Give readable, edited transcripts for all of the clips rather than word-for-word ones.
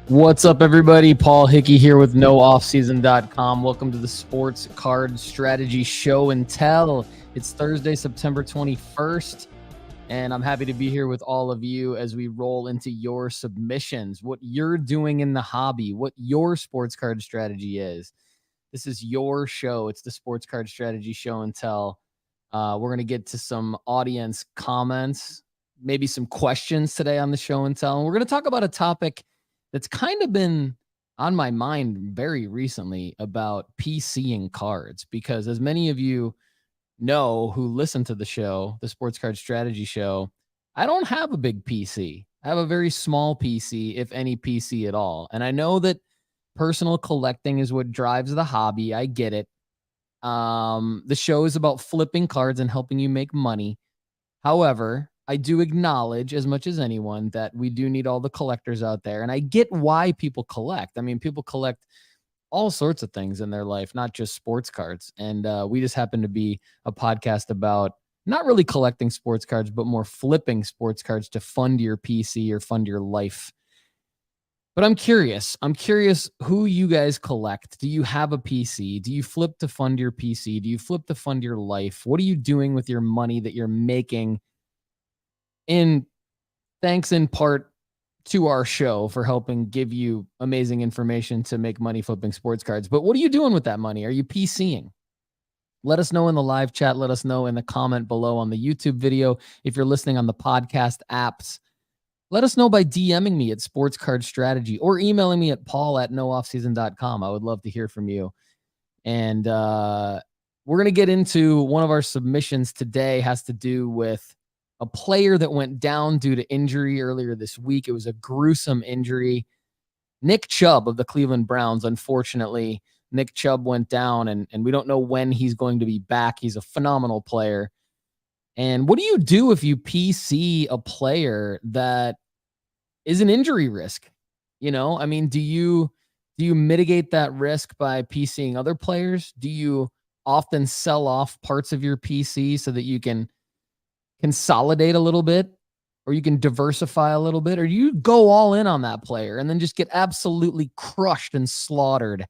What's up, everybody? Paul Hickey here with NoOffSeason.com. Welcome to the Sports Card Strategy Show and Tell. It's Thursday, September 21st, and I'm happy to be here with all of you as we roll into your submissions, what you're doing in the hobby, what your sports card strategy is. This is your show. It's the Sports Card Strategy Show and Tell. We're going to get to some audience comments, maybe some questions today on the show and tell. And we're going to talk about a topic that's kind of been on my mind very recently about PCing cards, because as many of you know who listen to the show, the Sports Card Strategy Show, I don't have a big PC. I have a very small PC, if any PC at all. And I know that personal collecting is what drives the hobby. I get it. The show is about flipping cards and helping you make money. However, I do acknowledge as much as anyone that we do need all the collectors out there. And I get why people collect. I mean, people collect all sorts of things in their life, not just sports cards. And we just happen to be a podcast about not really collecting sports cards, but more flipping sports cards to fund your PC or fund your life. But I'm curious who you guys collect. Do you have a PC? Do you flip to fund your PC? Do you flip to fund your life? What are you doing with your money that you're making? Thanks in part to our show for helping give you amazing information to make money flipping sports cards. But what are you doing with that money? Are you PCing? Let us know in the live chat. Let us know in the comment below on the YouTube video. If you're listening on the podcast apps, let us know by DMing me at Sports Card Strategy or emailing me at paul@nooffseason.com. I would love to hear from you. And we're going to get into one of our submissions today. Has to do with a player that went down due to injury earlier this week. It was a gruesome injury. Nick Chubb of the Cleveland Browns. Unfortunately, Nick Chubb went down, and we don't know when he's going to be back. He's a phenomenal player. And what do you do if you PC a player that is an injury risk? You know, I mean, do you mitigate that risk by PCing other players? Do you often sell off parts of your PC so that you can consolidate a little bit, or you can diversify a little bit, or you go all in on that player and then just get absolutely crushed and slaughtered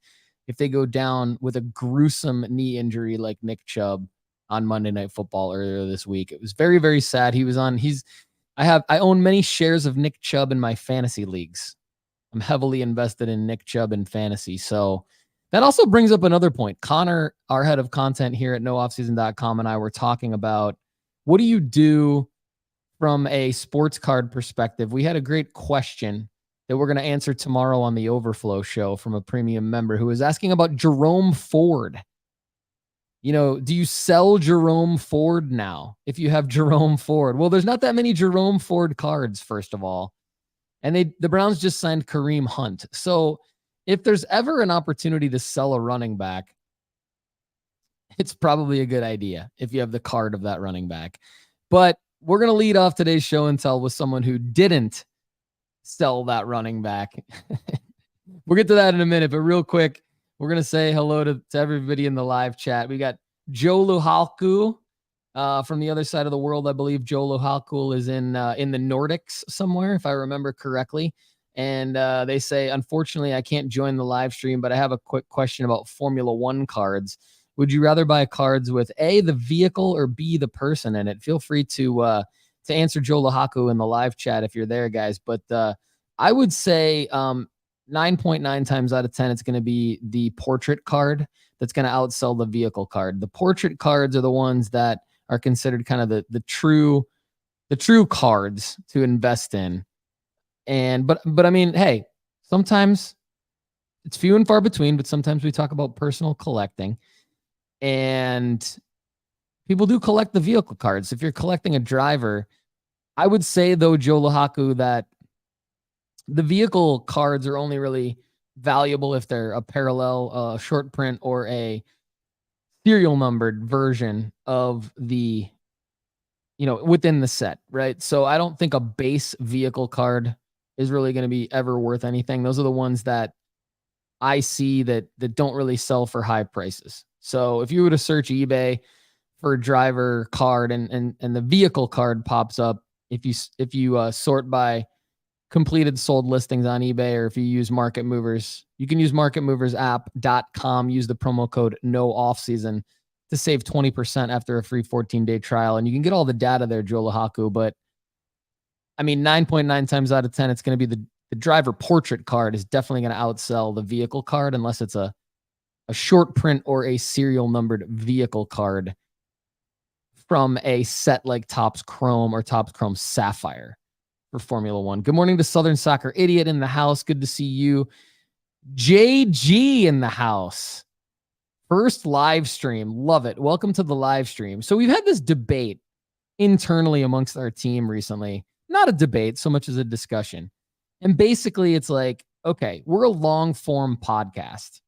if they go down with a gruesome knee injury like Nick Chubb on Monday Night Football earlier this week? It was very, very sad. I own many shares of Nick Chubb in my fantasy leagues. I'm heavily invested in Nick Chubb in fantasy. So that also brings up another point. Connor, our head of content here at nooffseason.com, and I were talking about, what do you do from a sports card perspective? We had a great question that we're going to answer tomorrow on the Overflow show from a premium member who was asking about Jerome Ford. You know, do you sell Jerome Ford now if you have Jerome Ford? Well, there's not that many Jerome Ford cards, first of all. And the Browns just signed Kareem Hunt. So if there's ever an opportunity to sell a running back, it's probably a good idea if you have the card of that running back. But we're going to lead off today's show and tell with someone who didn't sell that running back. We'll get to that in a minute, but real quick, we're going to say hello to everybody in the live chat. We got Joe Luhalku from the other side of the world. I believe Joe Luhalku is in the Nordics somewhere, if I remember correctly. And they say, unfortunately, I can't join the live stream, but I have a quick question about Formula One cards. Would you rather buy cards with A, the vehicle, or B, the person in it? Feel free to answer Joe Luhalku in the live chat if you're there, guys. But I would say 9.9 times out of 10, it's going to be the portrait card that's going to outsell the vehicle card. The portrait cards are the ones that are considered kind of the true cards to invest in. But I mean, hey, sometimes it's few and far between, but sometimes we talk about personal collecting. And people do collect the vehicle cards. If you're collecting a driver, I would say, though, Joe Luhalku, that the vehicle cards are only really valuable if they're a parallel short print or a serial numbered version of the, within the set, right? So I don't think a base vehicle card is really going to be ever worth anything. Those are the ones that I see that don't really sell for high prices. So if you were to search eBay for a driver card and the vehicle card pops up, if you sort by completed sold listings on eBay, or if you use Market Movers, you can use marketmoversapp.com, use the promo code NOOFFSEASON to save 20% after a free 14-day trial. And you can get all the data there, Joe Lahaku. But I mean, 9.9 times out of 10, it's going to be the driver portrait card is definitely going to outsell the vehicle card, unless it's a short print or a serial numbered vehicle card from a set like Topps Chrome or Topps Chrome Sapphire for Formula One. Good morning to Southern Soccer Idiot in the house. Good to see you. JG in the house. First live stream. Love it. Welcome to the live stream. So we've had this debate internally amongst our team recently. Not a debate so much as a discussion. And basically it's like, okay, we're a long form podcast.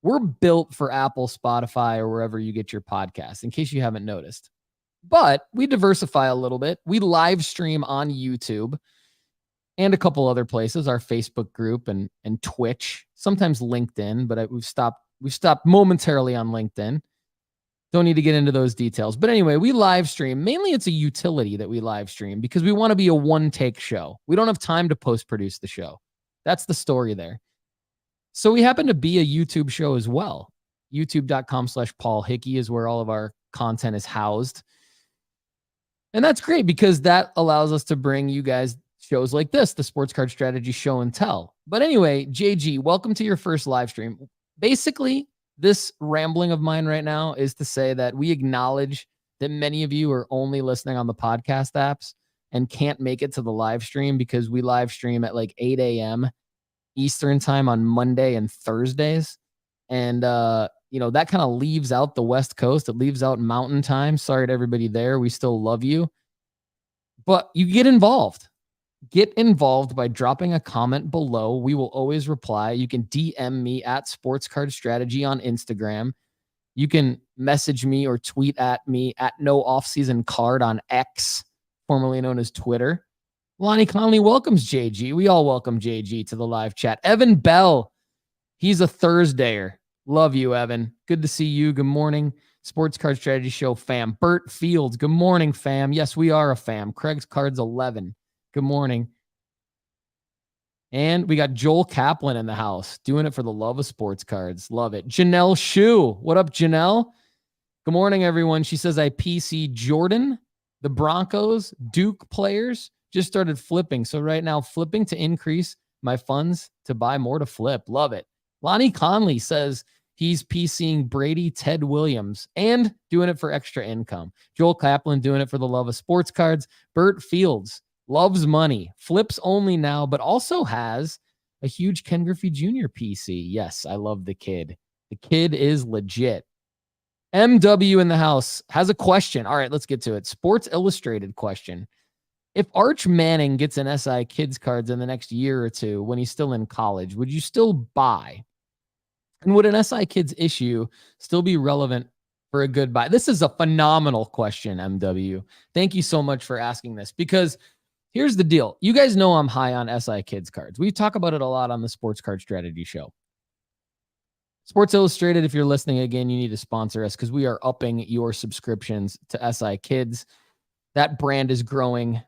We're built for Apple, Spotify, or wherever you get your podcast, in case you haven't noticed. But we diversify a little bit. We live stream on YouTube and a couple other places, our Facebook group and Twitch, sometimes LinkedIn, but we've stopped momentarily on LinkedIn. Don't need to get into those details. But anyway, we live stream. Mainly it's a utility that we live stream because we want to be a one-take show. We don't have time to post-produce the show. That's the story there. So we happen to be a YouTube show as well. YouTube.com/Paul Hickey is where all of our content is housed. And that's great because that allows us to bring you guys shows like this, the Sports Card Strategy Show and Tell. But anyway, JG, welcome to your first live stream. Basically, this rambling of mine right now is to say that we acknowledge that many of you are only listening on the podcast apps and can't make it to the live stream because we live stream at like 8 a.m. Eastern time on Monday and Thursdays. And, that kind of leaves out the West Coast. It leaves out Mountain Time. Sorry to everybody there. We still love you. But you get involved. Get involved by dropping a comment below. We will always reply. You can DM me at Sports Card Strategy on Instagram. You can message me or tweet at me at No Offseason Card on X, formerly known as Twitter. Lonnie Conley welcomes JG. We all welcome JG to the live chat. Evan Bell, he's a Thursdayer. Love you, Evan. Good to see you. Good morning, Sports Card Strategy Show fam. Bert Fields, good morning, fam. Yes, we are a fam. Craig's Cards 11. Good morning. And we got Joel Kaplan in the house, doing it for the love of sports cards. Love it. Janelle Shu. What up, Janelle? Good morning, everyone. She says, I PC Jordan, the Broncos, Duke players, just started flipping. So right now, flipping to increase my funds to buy more to flip. Love it. Lonnie Conley says he's PCing Brady, Ted Williams, and doing it for extra income. Joel Kaplan doing it for the love of sports cards. Bert Fields loves money, flips only now, but also has a huge Ken Griffey Jr. PC. Yes, I love the kid. The kid is legit. MW in the house has a question. All right, let's get to it. Sports Illustrated question. If Arch Manning gets an SI Kids cards in the next year or two when he's still in college, would you still buy? And would an SI Kids issue still be relevant for a good buy? This is a phenomenal question, MW. Thank you so much for asking this, because here's the deal. You guys know I'm high on SI Kids cards. We talk about it a lot on the Sports Card Strategy Show. Sports Illustrated, if you're listening again, you need to sponsor us because we are upping your subscriptions to SI Kids. That brand is growing,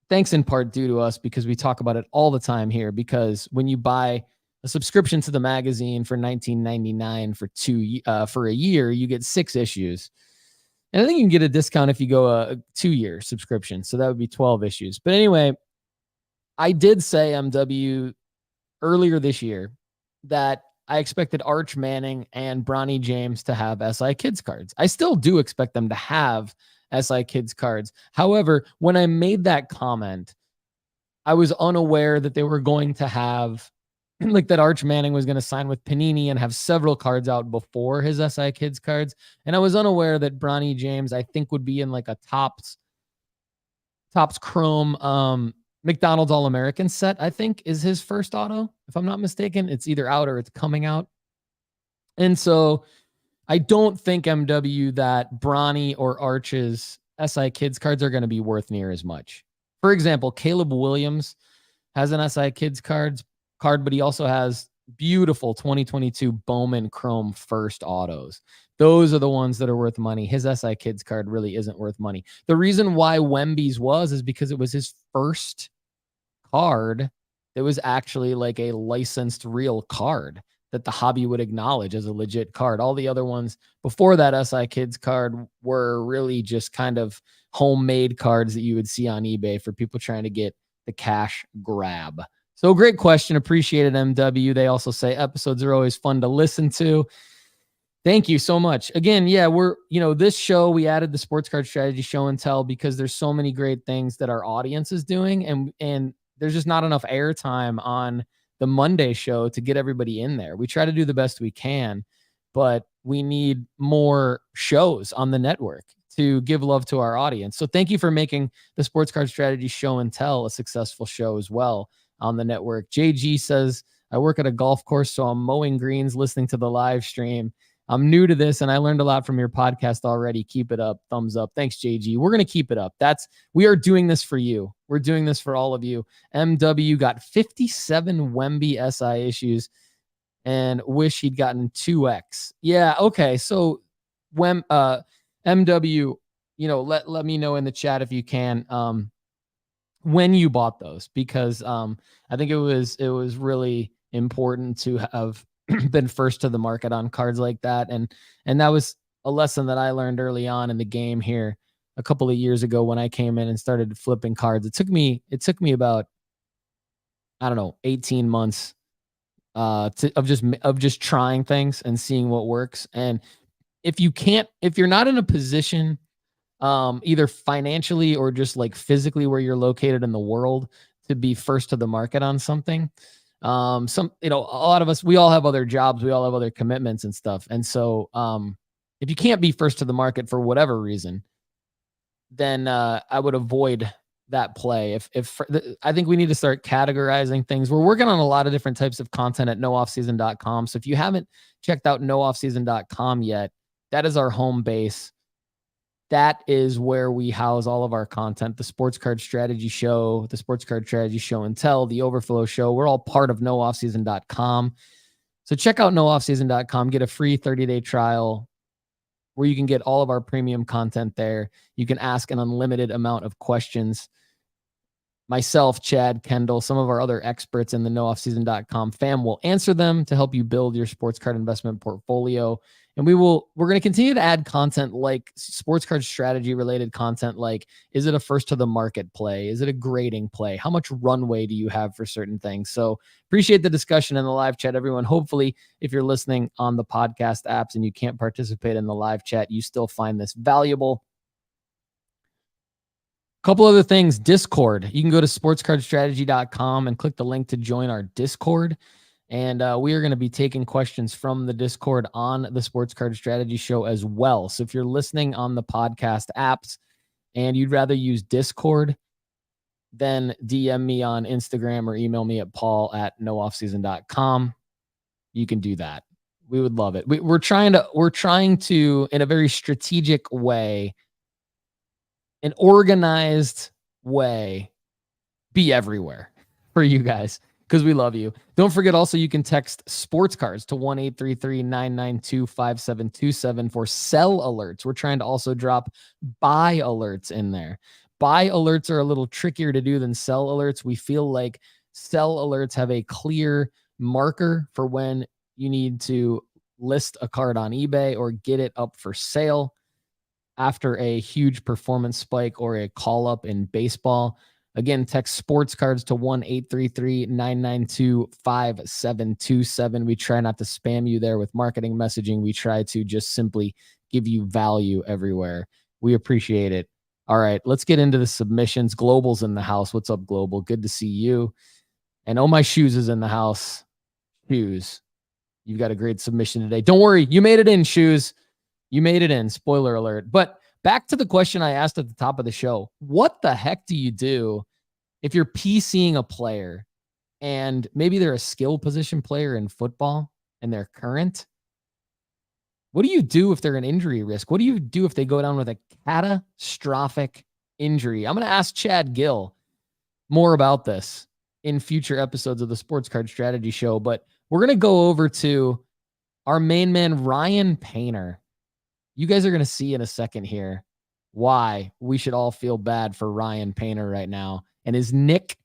thanks in part due to us, because we talk about it all the time here. Because when you buy a subscription to the magazine for $19.99 for a year, you get 6 issues. And I think you can get a discount if you go a 2-year subscription. So that would be 12 issues. But anyway, I did say, MW, earlier this year that I expected Arch Manning and Bronny James to have SI Kids cards. I still do expect them to have SI Kids cards. However, when I made that comment, I was unaware that they were going to have, like, that Arch Manning was going to sign with Panini and have several cards out before his SI Kids cards. And I was unaware that Bronny James, I think, would be in like a Topps Chrome McDonald's All-American set, I think, is his first auto. If I'm not mistaken, it's either out or it's coming out. And so I don't think, MW, that Bronny or Arch's SI Kids cards are going to be worth near as much. For example, Caleb Williams has an SI Kids card, but he also has beautiful 2022 Bowman Chrome first autos. Those are the ones that are worth money. His SI Kids card really isn't worth money. The reason why Wemby's is because it was his first card that was actually like a licensed real card that the hobby would acknowledge as a legit card. All the other ones before that SI Kids card were really just kind of homemade cards that you would see on eBay for people trying to get the cash grab. So great question. Appreciate it, MW. They also say episodes are always fun to listen to. Thank you so much. Again, yeah, this show, we added the sports card strategy show and tell because there's so many great things that our audience is doing. And there's just not enough airtime on the Monday show to get everybody in there. We try to do the best we can, but we need more shows on the network to give love to our audience. So thank you for making the sports card strategy show and tell a successful show as well on the network. JG says, I work at a golf course, so I'm mowing greens, listening to the live stream. I'm new to this and I learned a lot from your podcast already. Keep it up. Thumbs up. Thanks, JG. We're going to keep it up. We are doing this for you. We're doing this for all of you. MW got 57 Wemby SI issues and wish he'd gotten 2X. Yeah. Okay. So MW, let me know in the chat if you can, when you bought those, because I think it was really important to have been first to the market on cards like that. And that was a lesson that I learned early on in the game here a couple of years ago when I came in and started flipping cards. It took me about, 18 months of just trying things and seeing what works. And if you're not in a position, either financially or just like physically where you're located in the world to be first to the market on something, a lot of us, we all have other jobs, we all have other commitments and stuff. And so, if you can't be first to the market for whatever reason, then, I would avoid that play. I think we need to start categorizing things. We're working on a lot of different types of content at nooffseason.com. So if you haven't checked out nooffseason.com yet, that is our home base. That is where we house all of our content, the Sports Card Strategy Show, the Sports Card Strategy Show and Tell, the Overflow Show. We're all part of nooffseason.com. So check out nooffseason.com, get a free 30-day trial where you can get all of our premium content there. You can ask an unlimited amount of questions. Myself, Chad, Kendall, some of our other experts in the nooffseason.com fam will answer them to help you build your sports card investment portfolio. And we're going to continue to add content like sports card strategy related content. Like, is it a first to the market play? Is it a grading play? How much runway do you have for certain things? So appreciate the discussion in the live chat, everyone. Hopefully, if you're listening on the podcast apps and you can't participate in the live chat, you still find this valuable. Couple other things, Discord. You can go to sportscardstrategy.com and click the link to join our Discord. And we are going to be taking questions from the Discord on the Sports Card Strategy Show as well. So if you're listening on the podcast apps and you'd rather use Discord, then DM me on Instagram or email me at paul@nooffseason.com. You can do that. We would love it. We're trying to, in a very strategic way, an organized way, be everywhere for you guys because we love you. Don't forget also you can text sports cards to 1-833-992-5727 for sell alerts. We're trying to also drop buy alerts in there. Buy alerts are a little trickier to do than sell alerts. We feel like sell alerts have a clear marker for when you need to list a card on eBay or get it up for sale after a huge performance spike or a call up in baseball. Again, text sports cards to 1-833-992-5727. We try not to spam you there with marketing messaging. We try to just simply give you value everywhere. We appreciate it. All right, let's get into the submissions. Global's in the house. What's up, Global? Good to see you. And Oh My Shoes is in the house. Shoes, you've got a great submission today. Don't worry, you made it in, Shoes. You made it in, spoiler alert. But back to the question I asked at the top of the show. What the heck do you do if you're PCing a player and maybe they're a skill position player in football and they're current? What do you do if they're an injury risk? What do you do if they go down with a catastrophic injury? I'm going to ask Chad Gill more about this in future episodes of the Sports Card Strategy Show. But we're going to go over to our main man, Ryan Painter. You guys are going to see in a second here why we should all feel bad for Ryan Painter right now and his Nick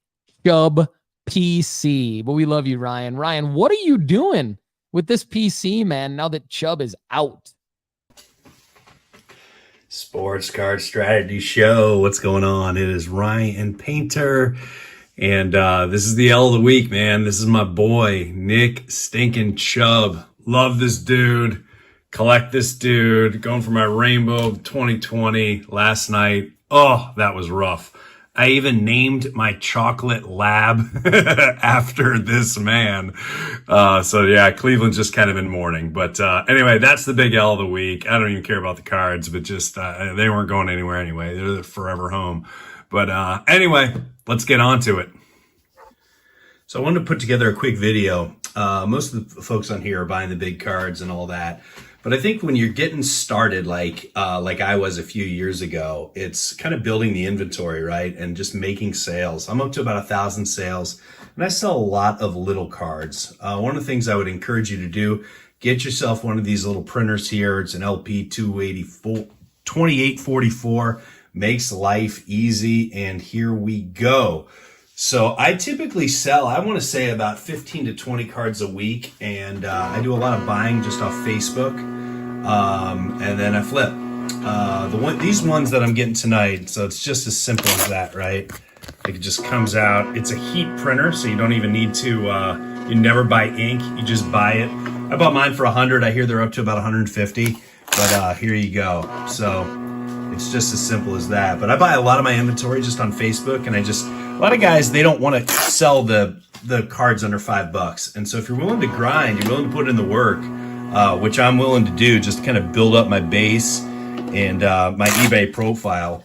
Chubb PC. But we love you, Ryan. Ryan, what are you doing with this PC, man, now that Chubb is out? Sports Card Strategy Show. What's going on? It is Ryan Painter. And this is the L of the week, man. This is my boy, Nick Stinkin' Chubb. Love this dude. Collect this dude. Going for my Rainbow 2020 last night. Oh, that was rough. I even named my chocolate lab after this man. So yeah, Cleveland's just kind of in mourning. But anyway, that's the big L of the week. I don't even care about the cards, but just they weren't going anywhere anyway. They're forever home. But anyway, let's get on to it. So I wanted to put together a quick video. Most of the folks on here are buying the big cards and all that. But I think when you're getting started, like I was a few years ago, it's kind of building the inventory, right? And just making sales. I'm up to about 1,000 sales, and I sell a lot of little cards. One of the things I would encourage you to do, get yourself one of these little printers here. It's an LP 2844, makes life easy, and here we go. So I typically sell, I want to say about 15 to 20 cards a week, and I do a lot of buying just off Facebook, and then I flip. These ones that I'm getting tonight, so it's just as simple as that, right? It just comes out. It's a heat printer, so you don't even need to, you never buy ink, you just buy it. I bought mine for 100. I hear they're up to about 150, but here you go. So it's just as simple as that. But I buy a lot of my inventory just on Facebook, and a lot of guys, they don't want to sell the cards under $5. And so if you're willing to grind, you're willing to put in the work, which I'm willing to do just to kind of build up my base and my eBay profile,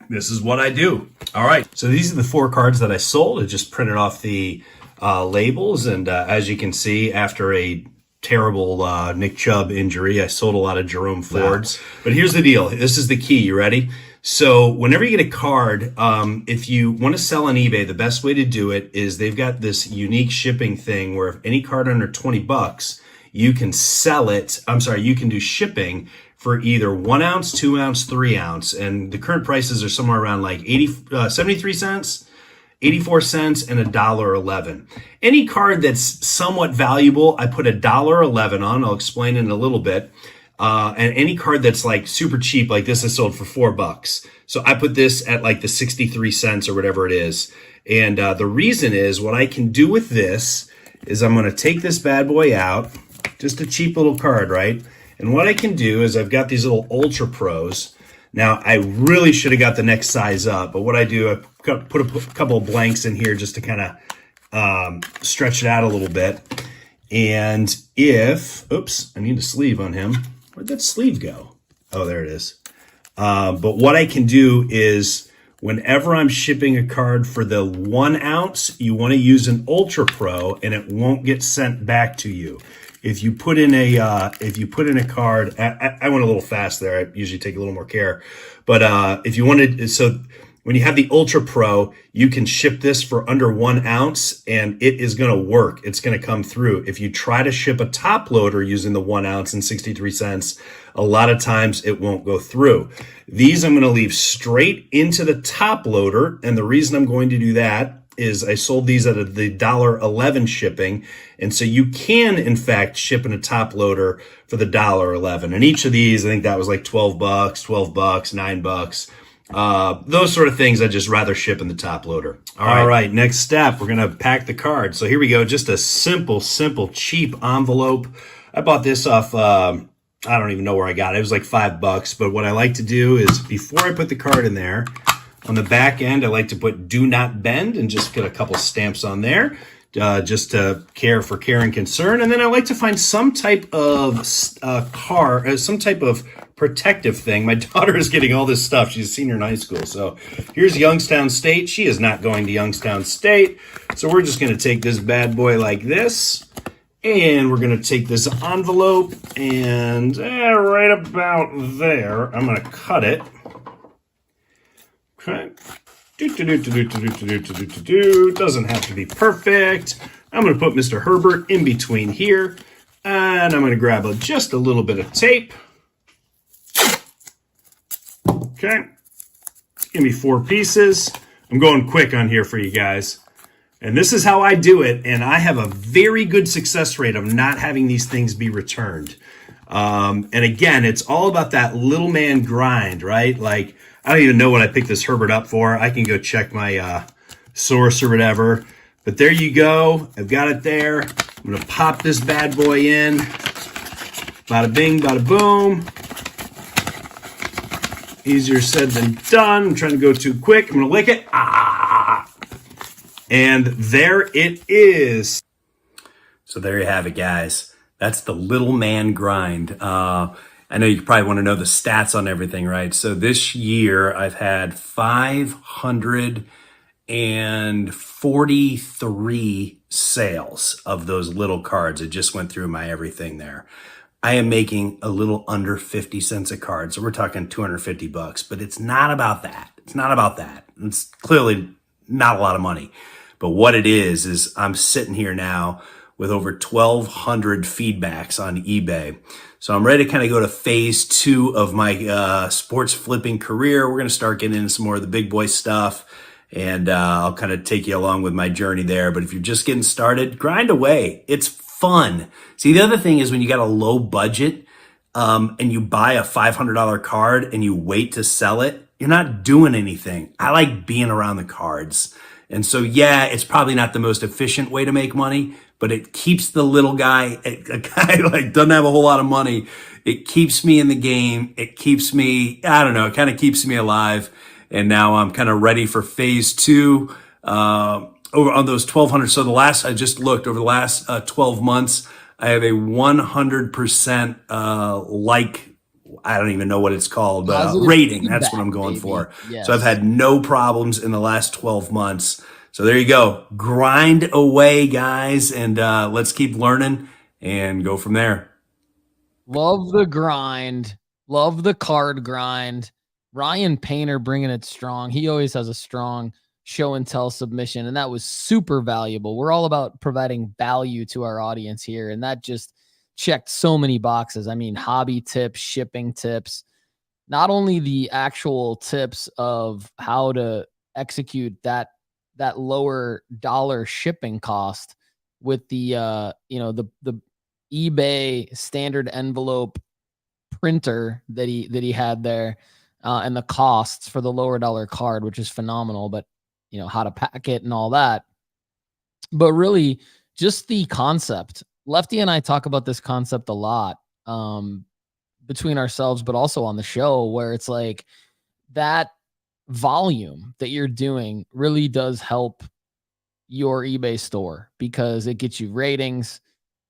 this is what I do. All right. So these are the 4 cards that I sold. I just printed off the labels. And as you can see, after a terrible Nick Chubb injury, I sold a lot of Jerome Fords. But here's the deal. This is the key. You ready? So whenever you get a card, if you want to sell on eBay, the best way to do it is they've got this unique shipping thing where if any card under $20, you can sell it. You can do shipping for either 1 ounce, 2 ounce, 3 ounce. And the current prices are somewhere around like 73 cents, 84 cents, and $1.11. Any card that's somewhat valuable, I put $1.11 on. I'll explain in a little bit. And any card that's like super cheap, like this, I sold for $4. So I put this at like the 63 cents or whatever it is. And the reason is what I can do with this is I'm going to take this bad boy out, just a cheap little card, right? And what I can do is I've got these little Ultra Pros. Now, I really should have got the next size up, but what I do, I put a couple of blanks in here just to kind of stretch it out a little bit. And oops, I need a sleeve on him. Where'd that sleeve go? Oh, there it is. But what I can do is whenever I'm shipping a card for the 1 ounce, you want to use an Ultra Pro and it won't get sent back to you. If you put in a card, I went a little fast there. I usually take a little more care. But if you wanted, so when you have the Ultra Pro, you can ship this for under 1 ounce and it is going to work. It's going to come through. If you try to ship a top loader using the 1 ounce and 63 cents, a lot of times it won't go through. These I'm going to leave straight into the top loader. And the reason I'm going to do that is I sold these at the $1.11 shipping. And so you can, in fact, ship in a top loader for the $1.11. And each of these, I think that was like $12, $12, $9. Those sort of things, I'd just rather ship in the top loader. All right, next step, we're going to pack the card. So here we go. Just a simple, cheap envelope. I bought this off, I don't even know where I got it. It was like $5. But what I like to do is before I put the card in there, on the back end, I like to put do not bend and just get a couple stamps on there. Just to care for care and concern. And then I like to find some type of some type of protective thing. My daughter is getting all this stuff. She's a senior in high school. So here's Youngstown State. She is not going to Youngstown State. So we're just going to take this bad boy like this. And we're going to take this envelope and right about there, I'm going to cut it. Okay. Doesn't have to be perfect. I'm going to put Mr. Herbert in between here. And I'm going to grab just a little bit of tape. Okay. Give me 4 pieces. I'm going quick on here for you guys. And this is how I do it. And I have a very good success rate of not having these things be returned. And again, it's all about that little man grind, right? Like, I don't even know what I picked this Herbert up for. I can go check my source or whatever. But there you go. I've got it there. I'm going to pop this bad boy in. Bada bing, bada boom. Easier said than done. I'm trying to go too quick. I'm going to lick it. And there it is. So there you have it, guys. That's the little man grind. I know you probably want to know the stats on everything, right? So this year I've had 543 sales of those little cards. It just went through my everything there. I am making a little under 50 cents a card. So we're talking 250 bucks, but it's not about that. It's not about that. It's clearly not a lot of money, but what it is I'm sitting here now with over 1,200 feedbacks on eBay. So I'm ready to kind of go to phase 2 of my sports flipping career. We're going to start getting into some more of the big boy stuff, and I'll kind of take you along with my journey there. But if you're just getting started, grind away. It's fun. See, the other thing is when you got a low budget and you buy a $500 card and you wait to sell it, you're not doing anything. I like being around the cards. And so, yeah, it's probably not the most efficient way to make money, but it keeps the little guy, a guy like doesn't have a whole lot of money. It keeps me in the game. It keeps me, I don't know, it kind of keeps me alive. And now I'm kind of ready for phase 2 over on those 1,200. So I just looked over the last 12 months, I have a 100% I don't even know what it's called, but rating. That's what I'm going for. Yes. So I've had no problems in the last 12 months. So there you go. Grind away, guys, and let's keep learning and go from there. Love the grind. Love the card grind. Ryan Painter bringing it strong. He always has a strong show and tell submission, and that was super valuable. We're all about providing value to our audience here, and that just checked so many boxes. I mean, hobby tips, shipping tips, not only the actual tips of how to execute that lower dollar shipping cost with the the eBay standard envelope printer that he had there, and the costs for the lower dollar card, which is phenomenal, but how to pack it and all that. But really just the concept. Lefty and I talk about this concept a lot between ourselves, but also on the show, where it's like that volume that you're doing really does help your eBay store, because it gets you ratings,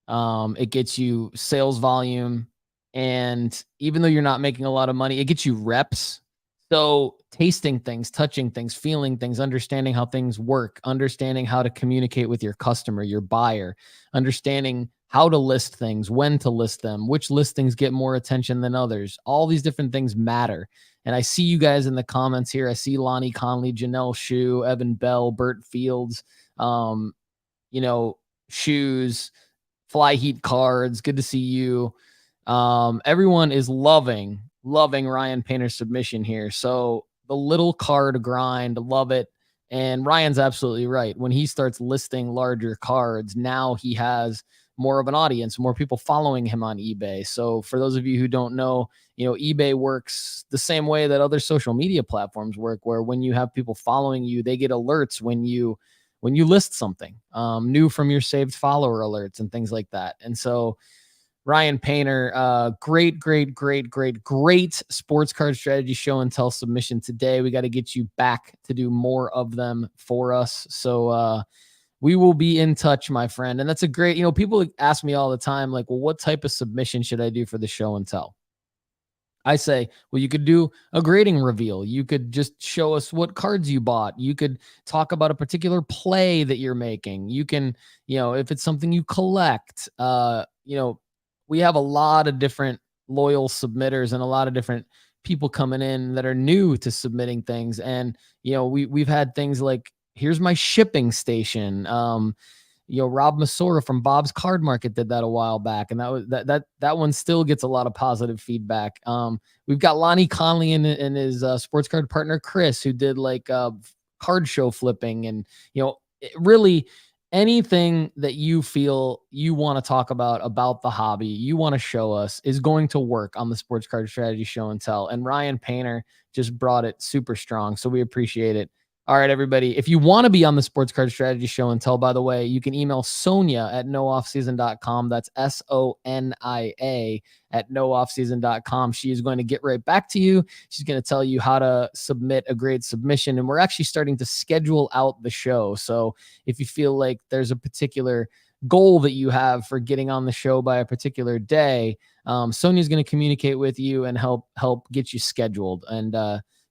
it gets you sales volume, and even though you're not making a lot of money, it gets you reps. So tasting things, touching things, feeling things, understanding how things work, understanding how to communicate with your customer, your buyer, understanding how to list things, when to list them, which listings get more attention than others. All these different things matter. And I see you guys in the comments here. I see Lonnie Conley, Janelle Shue, Evan Bell, Burt Fields, Shoes, Fly Heat Cards. Good to see you. Everyone is loving Ryan Painter's submission here. So the little card grind, love it. And Ryan's absolutely right. When he starts listing larger cards, now he has more of an audience, more people following him on eBay. So for those of you who don't know, eBay works the same way that other social media platforms work, where when you have people following you, they get alerts when you list something new from your saved follower alerts and things like that. And so Ryan Painter, great sports card strategy show and tell submission today. We got to get you back to do more of them for us. So we will be in touch, my friend. And that's a great, people ask me all the time, like, well, what type of submission should I do for the show and tell? I say, well, you could do a grading reveal. You could just show us what cards you bought. You could talk about a particular play that you're making. You can, if it's something you collect, we have a lot of different loyal submitters and a lot of different people coming in that are new to submitting things. And, we've had things like, here's my shipping station. Rob Masora from Bob's Card Market did that a while back. And that one still gets a lot of positive feedback. We've got Lonnie Conley and his sports card partner, Chris, who did like card show flipping, and really anything that you feel you want to talk about the hobby, you want to show us, is going to work on the Sports Card Strategy Show and Tell. And Ryan Painter just brought it super strong, so we appreciate it. All right, everybody. If you want to be on the Sports Card Strategy Show and Tell, by the way, you can email Sonia at nooffseason.com. That's SONIA at nooffseason.com. She is going to get right back to you. She's going to tell you how to submit a great submission. And we're actually starting to schedule out the show. So if you feel like there's a particular goal that you have for getting on the show by a particular day, Sonia's going to communicate with you and help get you scheduled and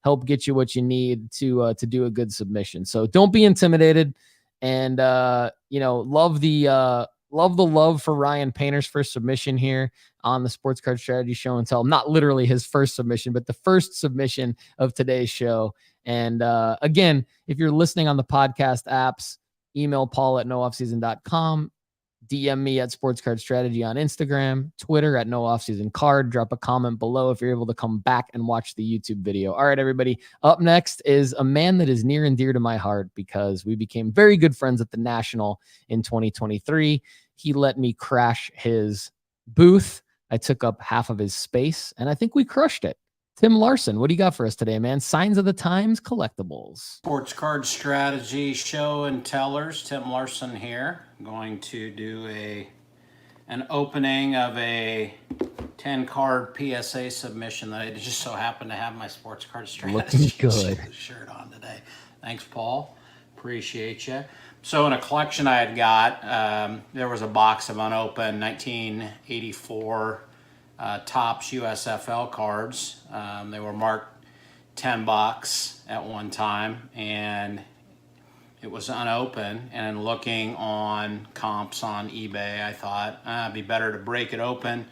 help get you what you need to do a good submission. So don't be intimidated, and love the love for Ryan Painter's first submission here on the Sports Card Strategy Show and Tell. Not literally his first submission, but the first submission of today's show. And again, if you're listening on the podcast apps, email Paul at nooffseason.com. DM me at Sports Card Strategy on Instagram, Twitter at NoOffSeasonCard. Drop a comment below if you're able to come back and watch the YouTube video. All right, everybody. Up next is a man that is near and dear to my heart because we became very good friends at the National in 2023. He let me crash his booth. I took up half of his space, and I think we crushed it. Tim Larson, what do you got for us today, man? Signs of the Times Collectibles. Sports Card Strategy Show and Tellers. Tim Larson here. I'm going to do an opening of a 10-card PSA submission that I just so happen to have my Sports Card Strategy shirt on today. Thanks, Paul. Appreciate you. So in a collection I had got, there was a box of unopened 1984 Topps USFL cards. They were marked $10 at one time, and it was unopened. And looking on comps on eBay, I thought it'd be better to break it open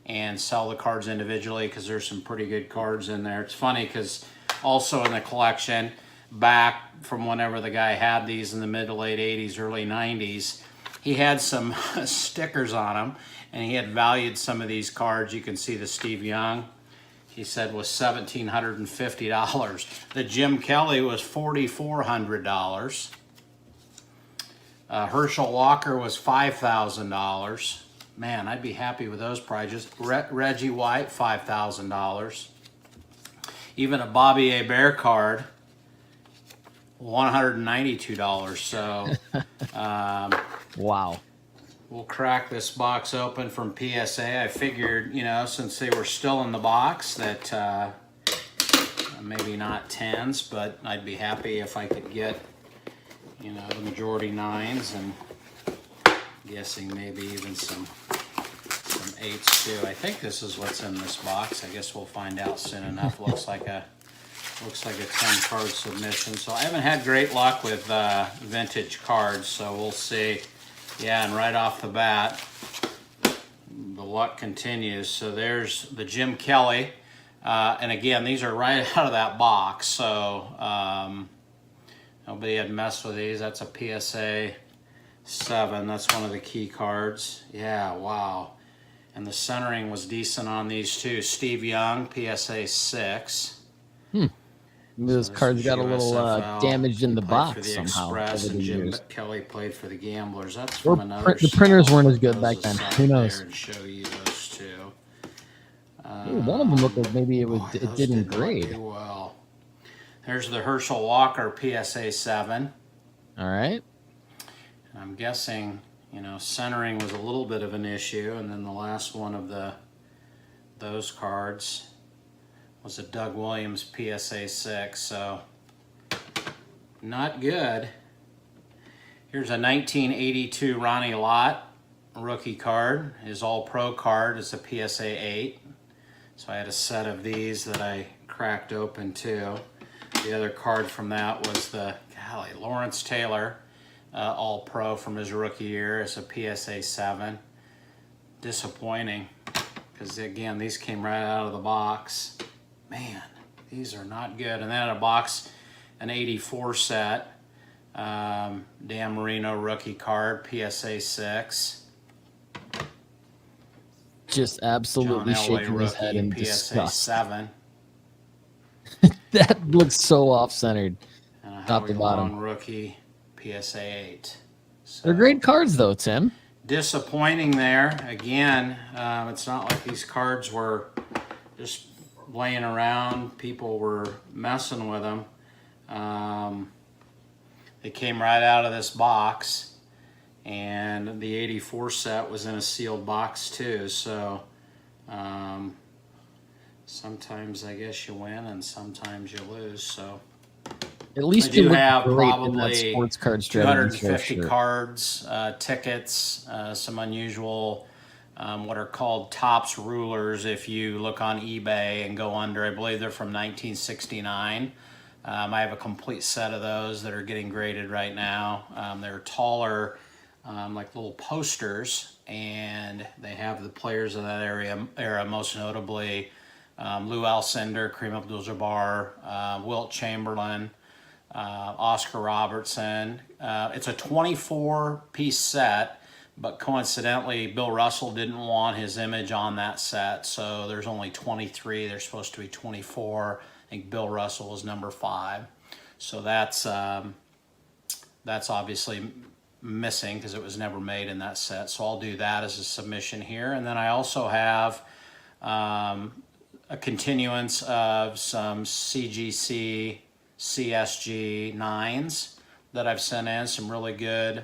and sell the cards individually because there's some pretty good cards in there. It's funny because also in the collection, back from whenever the guy had these in the mid to late 80s, early 90s, he had some stickers on them, and he had valued some of these cards. You can see the Steve Young, he said, was $1,750. The Jim Kelly was $4,400. Hershel Walker was $5,000. Man, I'd be happy with those prices. Reggie White, $5,000. Even a Bobby Hebert card, $192. So, wow. We'll crack this box open from PSA. I figured, since they were still in the box, that maybe not 10s, but I'd be happy if I could get, the majority 9s, and guessing maybe even some 8s too. I think this is what's in this box. I guess we'll find out soon enough. Looks like a 10-card submission. So I haven't had great luck with vintage cards, so we'll see. Yeah, and right off the bat, the luck continues. So there's the Jim Kelly. And again, these are right out of that box. So nobody had messed with these. That's a PSA 7. That's one of the key cards. Yeah, wow. And the centering was decent on these too. Steve Young, PSA 6. Those cards got a little damaged in the box for the somehow. Express, and Jim years. Kelly played for the Gamblers. That's from Or the printers weren't as good back then. Who knows? And show you those two. One of them looked like maybe it didn't grade. Do well. There's the Hershel Walker PSA 7. All right. And I'm guessing, centering was a little bit of an issue, and then the last one of those cards was a Doug Williams PSA 6, so not good. Here's a 1982 Ronnie Lott rookie card. His All-Pro card is a PSA 8. So I had a set of these that I cracked open too. The other card from that was the, Lawrence Taylor All-Pro from his rookie year. It's a PSA 7. Disappointing, because again, these came right out of the box. Man, these are not good. And then in a box, an 84 set, Dan Marino rookie card, PSA 6. Just absolutely shaking his head in disgust. PSA 7. That looks so off-centered. And a top to Howie bottom. Long rookie PSA 8. So, They're great cards, though, Tim. disappointing there. Again, it's not like these cards were just laying around. People were messing with them. They came right out of this box, and the 84 set was in a sealed box too. So sometimes I guess you win and sometimes you lose. So At I least you do look have great in that probably sports card strategy 250 shirt. cards, tickets, some unusual, what are called tops rulers. If you look on eBay and go under, I believe they're from 1969. I have a complete set of those that are getting graded right now. They're taller, like little posters, and they have the players of that era, most notably Lou Alcindor, Kareem Abdul-Jabbar, Wilt Chamberlain, Oscar Robertson. It's a 24-piece set, but coincidentally, Bill Russell didn't want his image on that set, so there's only 23. There's supposed to be 24. I think Bill Russell was number 5. So that's obviously missing because it was never made in that set. So I'll do that as a submission here. And then I also have a continuance of some CGC CSG 9s that I've sent in, some really good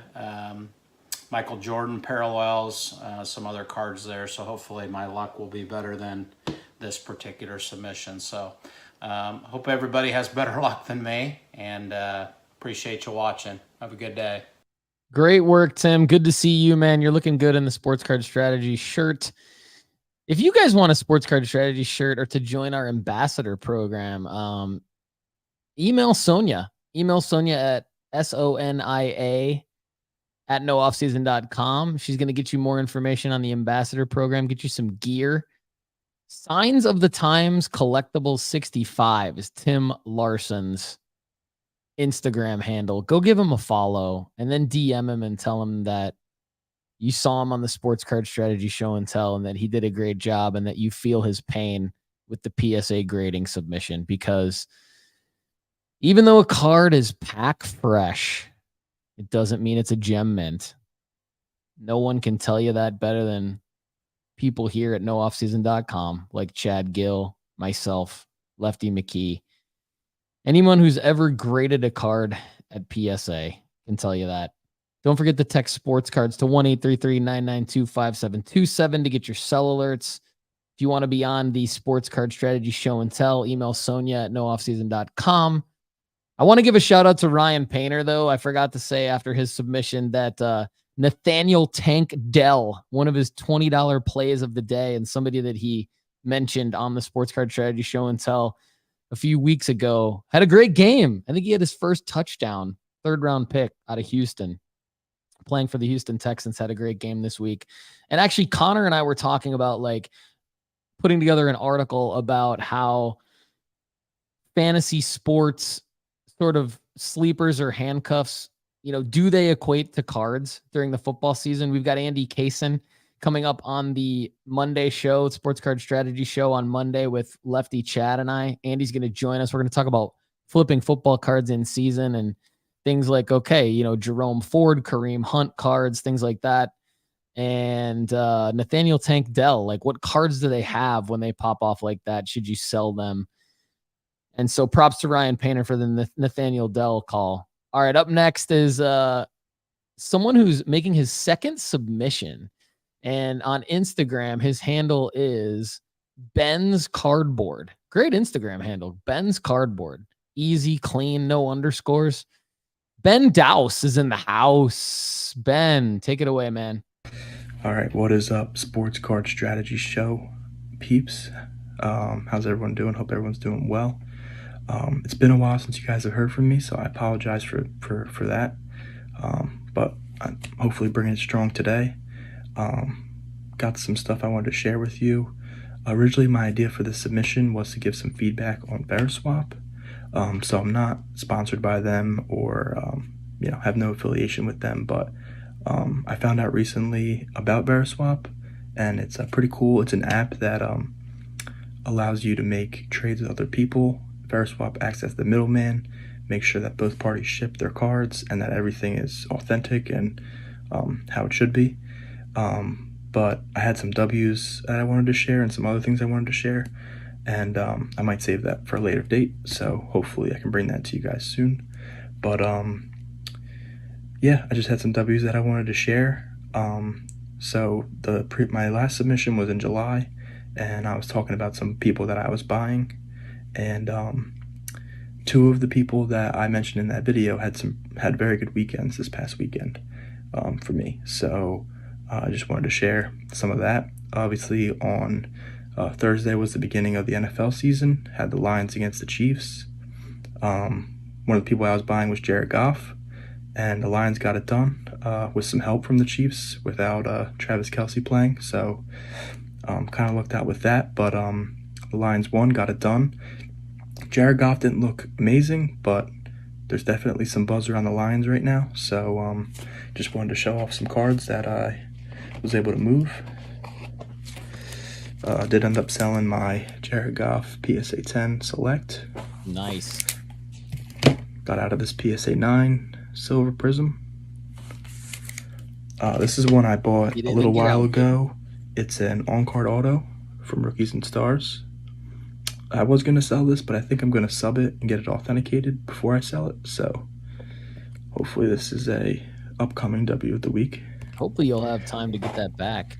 Michael Jordan parallels, some other cards there. So hopefully my luck will be better than this particular submission. So hope everybody has better luck than me, and appreciate you watching. Have a good day. Great work, Tim. Good to see you, man. You're looking good in the sports card strategy shirt. If you guys want a sports card strategy shirt or to join our ambassador program, email Sonia. Email Sonia at sonia@nooffseason.com. She's going to get you more information on the ambassador program, get you some gear. Signs of the Times Collectibles 65 is Tim Larson's Instagram handle. Go give him a follow and then DM him and tell him that you saw him on the Sports Card Strategy Show and Tell, and that he did a great job and that you feel his pain with the PSA grading submission, because even though a card is pack fresh, it doesn't mean it's a gem mint. No one can tell you that better than people here at nooffseason.com, like Chad Gill, myself, Lefty McKee. Anyone who's ever graded a card at PSA can tell you that. Don't forget to text sports cards to 1-833-992-5727 to get your sell alerts. If you want to be on the Sports Card Strategy Show and Tell, email Sonia at nooffseason.com. I want to give a shout out to Ryan Painter, though. I forgot to say after his submission that Nathaniel Tank Dell, one of his $20 plays of the day, and somebody that he mentioned on the Sports Card Strategy Show and Tell a few weeks ago, had a great game. I think he had his first touchdown, 3rd-round pick out of Houston, playing for the Houston Texans, had a great game this week. And actually, Connor and I were talking about like putting together an article about how fantasy sports sort of sleepers or handcuffs, do they equate to cards during the football season? We've got Andy Kaysen coming up on the Monday show, Sports Card Strategy Show on Monday with Lefty Chad and I. Andy's going to join us. We're going to talk about flipping football cards in season and things like, Jerome Ford, Kareem Hunt cards, things like that. And Nathaniel Tank Dell, like what cards do they have when they pop off like that? Should you sell them? And so props to Ryan Painter for the Nathaniel Dell call. All right, up next is someone who's making his second submission. And on Instagram, his handle is Ben's Cardboard. Great Instagram handle, Ben's Cardboard. Easy, clean, no underscores. Ben Dowse is in the house. Ben, take it away, man. All right, what is up, Sports Card Strategy Show peeps? How's everyone doing? Hope everyone's doing well. It's been a while since you guys have heard from me, so I apologize for that. But I'm hopefully bringing it strong today. Got some stuff I wanted to share with you. Originally, my idea for this submission was to give some feedback on Veriswap. So I'm not sponsored by them or have no affiliation with them, but I found out recently about Veriswap, and it's pretty cool. It's an app that allows you to make trades with other people Veriswap acts as the middleman, make sure that both parties ship their cards and that everything is authentic and how it should be. But I had some W's that I wanted to share and some other things I wanted to share, and I might save that for a later date, so hopefully I can bring that to you guys soon. But yeah, I just had some W's that I wanted to share. So my last submission was in July, and I was talking about some people that I was buying, and two of the people that I mentioned in that video had very good weekends this past weekend for me. So I just wanted to share some of that. Obviously on Thursday was the beginning of the NFL season, had the Lions against the Chiefs. One of the people I was buying was Jared Goff, and the Lions got it done with some help from the Chiefs without Travis Kelce playing. So kind of lucked out with that, but the Lions won, got it done. Jared Goff didn't look amazing, but there's definitely some buzz around the Lions right now. So just wanted to show off some cards that I was able to move. I did end up selling my Jared Goff PSA 10 Select. Nice. Got out of this PSA 9 Silver Prism. This is one I bought a little while ago. It's an on-card auto from Rookies and Stars. I was going to sell this, but I think I'm going to sub it and get it authenticated before I sell it. So hopefully this is a upcoming W of the week. Hopefully you'll have time to get that back.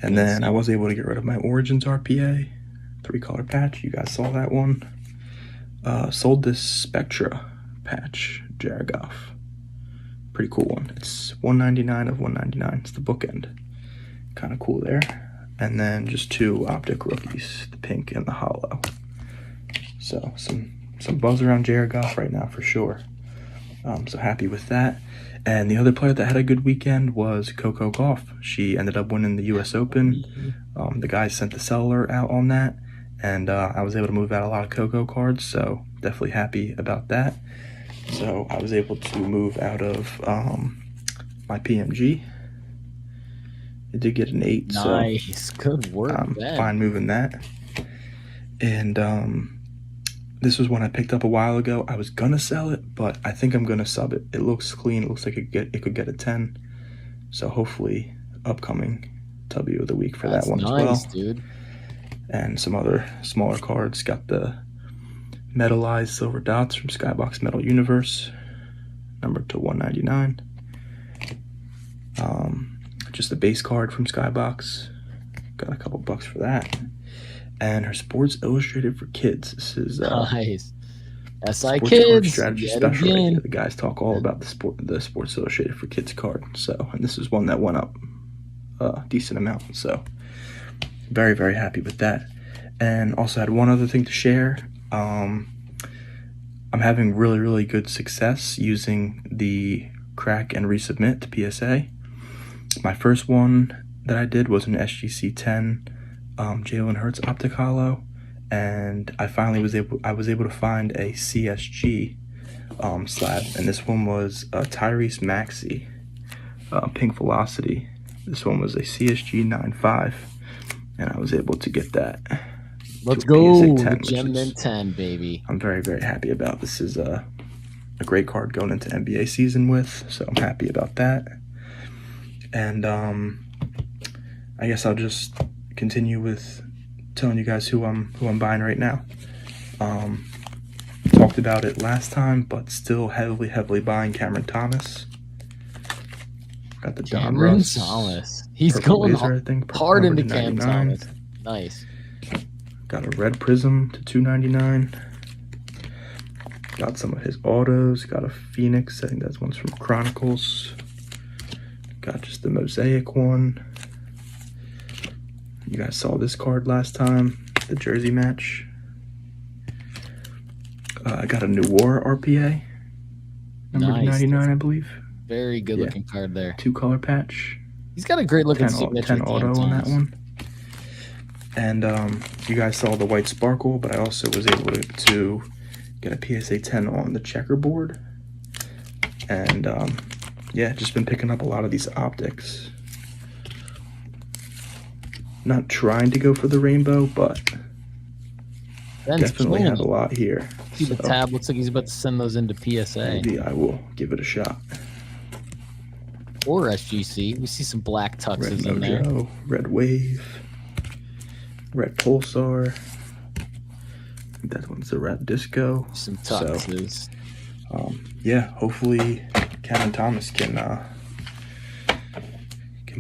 And then I was able to get rid of my Origins RPA 3-color patch. You guys saw that one. Sold this Spectra patch, Jared Goff. Pretty cool one. It's $199 of $199. It's the bookend. Kind of cool there. And then just two Optic rookies, the pink and the hollow. So some buzz around Jared Goff right now for sure. So happy with that. And the other player that had a good weekend was Coco Gauff. She ended up winning the US Open. The guys sent the seller out on that, and I was able to move out a lot of Coco cards, so definitely happy about that. So I was able to move out of my PMG. It did get an 8. Nice. So good work. I'm fine moving that. And this was one I picked up a while ago. I was gonna sell it, but I think I'm gonna sub it. It looks clean. It looks like it could get a 10. So hopefully, upcoming W of the week for that one as well. Dude. And some other smaller cards. Got the metallized silver dots from Skybox Metal Universe, numbered to 199. Just a base card from Skybox. Got a couple bucks for that. And her Sports Illustrated for Kids. This is nice. SI Sports Kids Card Strategy Special. Right again. here. The guys talk all about the Sports Illustrated for Kids card. So, and this is one that went up a decent amount. So, very, very happy with that. And also had one other thing to share. I'm having really, really good success using the crack and resubmit to PSA. My first one that I did was an SGC 10 Jalen Hurts Optic Hollow, and I was able to find a CSG slab, and this one was a Tyrese Maxey Pink Velocity. This one was a CSG 9.5, and I was able to get that. Let's go, 10, Gem Mint 10, baby. I'm very, very happy about. This is a great card going into NBA season with, so I'm happy about that. And I guess I'll just continue with telling you guys who I'm buying right now. Talked about it last time, but still heavily buying Cameron Thomas. Got the Don Cameron Russ. Thomas. He's Purple going Laser, I think, hard into number Cam 99. Thomas. Nice. Got a red prism to $2.99. Got some of his autos. Got a Phoenix. I think that's one's from Chronicles. Got just the mosaic one. You guys saw this card last time, the jersey match. I got a New War RPA, number 99, I believe. Very good looking card there. 2-color patch. He's got a great looking signature. 10 auto on that one. And you guys saw the white sparkle, but I also was able to get a PSA 10 on the checkerboard. And yeah, just been picking up a lot of these optics. Not trying to go for the rainbow, but Ben's definitely killing have a it. lot here. See the tab, looks like he's about to send those into PSA Maybe I will give it a shot. or SGC. We see some black Red tuxes in there. Mojo, Red Wave, Red Pulsar. That one's the Red Disco. Some tuxes. So, yeah, hopefully Kevin Thomas can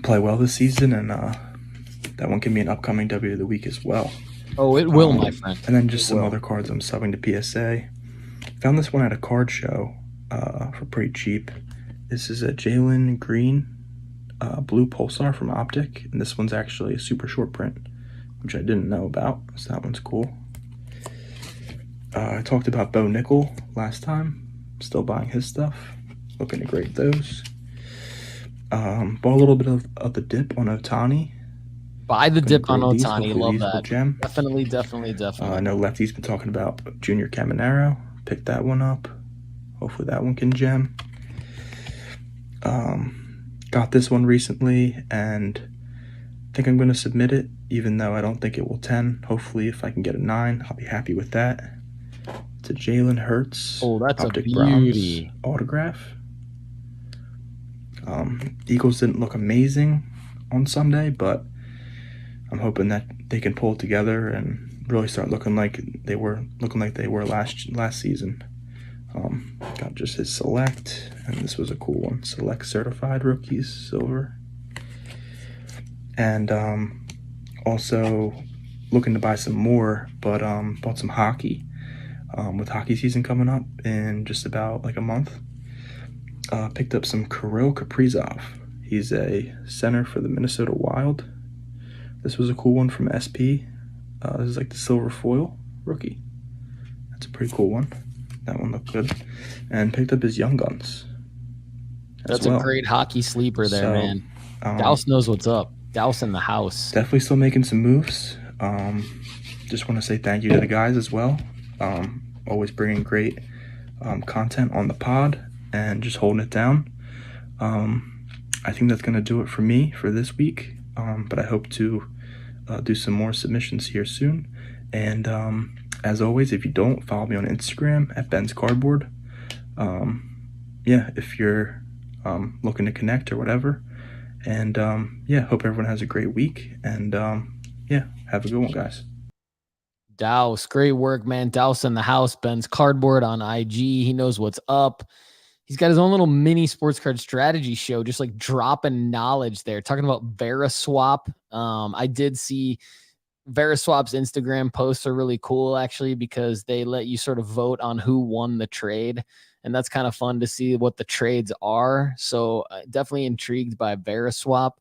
play well this season, and that one can be an upcoming W of the week as well. Oh, it will, my friend. And then just some other cards I'm subbing to PSA. Found this one at a card show for pretty cheap. This is a Jalen Green blue Pulsar from Optic, and this one's actually a super short print, which I didn't know about, so that one's cool. I talked about Bo Nickel last time. Still buying his stuff. Looking to grade those. Bought a little bit of the dip on Otani. Buy the dip on Otani. Love these will that. gem. Definitely. I know Lefty's been talking about Junior Caminero. Picked that one up. Hopefully that one can gem. Got this one recently, and I think I'm going to submit it, even though I don't think it will 10. Hopefully, if I can get a 9, I'll be happy with that. It's a Jalen Hurts. Oh, that's Optic a beauty. Bronze autograph. Eagles didn't look amazing on Sunday, but I'm hoping that they can pull it together and really start looking like they were last season. Got just his select, and this was a cool one. Select certified rookies, silver. And also looking to buy some more, but bought some hockey. With hockey season coming up in just about like a month. Picked up some Kirill Kaprizov. He's a center for the Minnesota Wild. This was a cool one from SP. This is like the silver foil rookie. That's a pretty cool one. That one looked good. And picked up his Young Guns. That's a great hockey sleeper there, man. Douse knows what's up. Douse in the house. Definitely still making some moves. Just want to say thank you to the guys as well. Always bringing great content on the pod and just holding it down. I think that's going to do it for me for this week. But I hope to do some more submissions here soon. And as always, if you don't, follow me on Instagram at Ben's Cardboard. Yeah, if you're looking to connect or whatever. And yeah, hope everyone has a great week. And yeah, have a good one, guys. Douse, great work, man. Douse in the house. Ben's Cardboard on IG. He knows what's up. He's got his own little mini sports card strategy show, just like dropping knowledge there, talking about VeriSwap. I did see VeriSwap's Instagram posts are really cool, actually, because they let you sort of vote on who won the trade. And that's kind of fun to see what the trades are. So definitely intrigued by VeriSwap.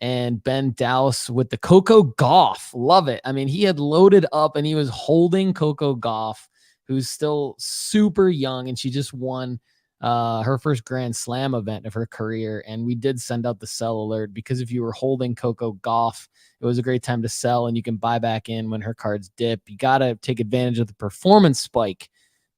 And Ben Douse with the Coco Gauff. Love it. I mean, he had loaded up and he was holding Coco Gauff, who's still super young, and she just won her first Grand Slam event of her career. And we did send out the sell alert because if you were holding Coco Gauff, it was a great time to sell, and you can buy back in when her cards dip. You got to take advantage of the performance spike.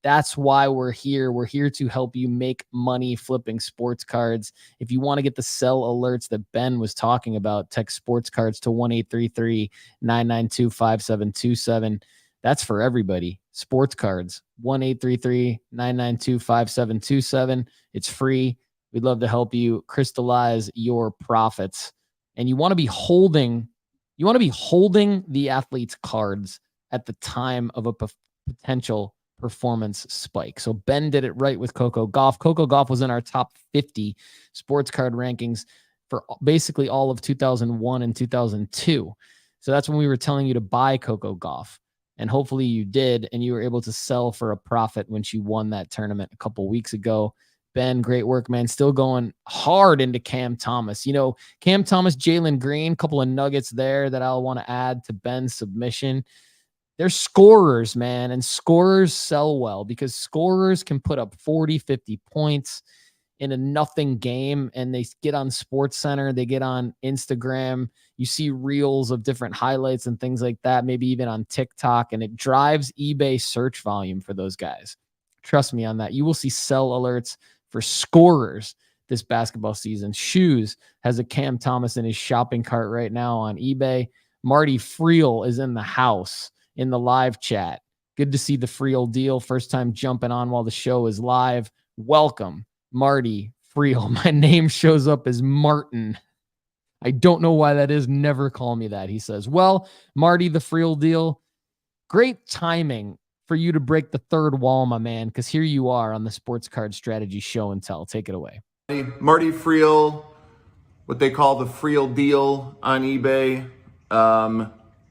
That's why we're here. We're here to help you make money flipping sports cards. If you want to get the sell alerts that Ben was talking about, text sports cards to 1-833-992-5727. That's for everybody. Sports cards, 1-833-992-5727. It's free. We'd love to help you crystallize your profits. And you want to be holding the athlete's cards at the time of a potential performance spike. So Ben did it right with Coco Gauff. Coco Gauff was in our top 50 sports card rankings for basically all of 2001 and 2002. So that's when we were telling you to buy Coco Gauff. And hopefully you did, and you were able to sell for a profit when she won that tournament a couple weeks ago. Ben, great work, man. Still going hard into Cam Thomas. You know, Cam Thomas, Jalen Green, couple of nuggets there that I'll want to add to Ben's submission. They're scorers, man, and scorers sell well because scorers can put up 40, 50 points in a nothing game, and they get on SportsCenter, they get on Instagram, you see reels of different highlights and things like that, maybe even on TikTok, and it drives eBay search volume for those guys. Trust me on that. You will see sell alerts for scorers this basketball season. Shoes has a Cam Thomas in his shopping cart right now on eBay. Marty Friel is in the house in the live chat. Good to see the Friel deal. First time jumping on while the show is live. Welcome, Marty Friel. My name shows up as Martin. I don't know why that is. Never call me that, he says. Well, Marty, the Friel deal, great timing for you to break the third wall, my man, because here you are on the Sports Card Strategy Show and Tell. Take it away. Marty Friel, what they call the Friel deal on eBay.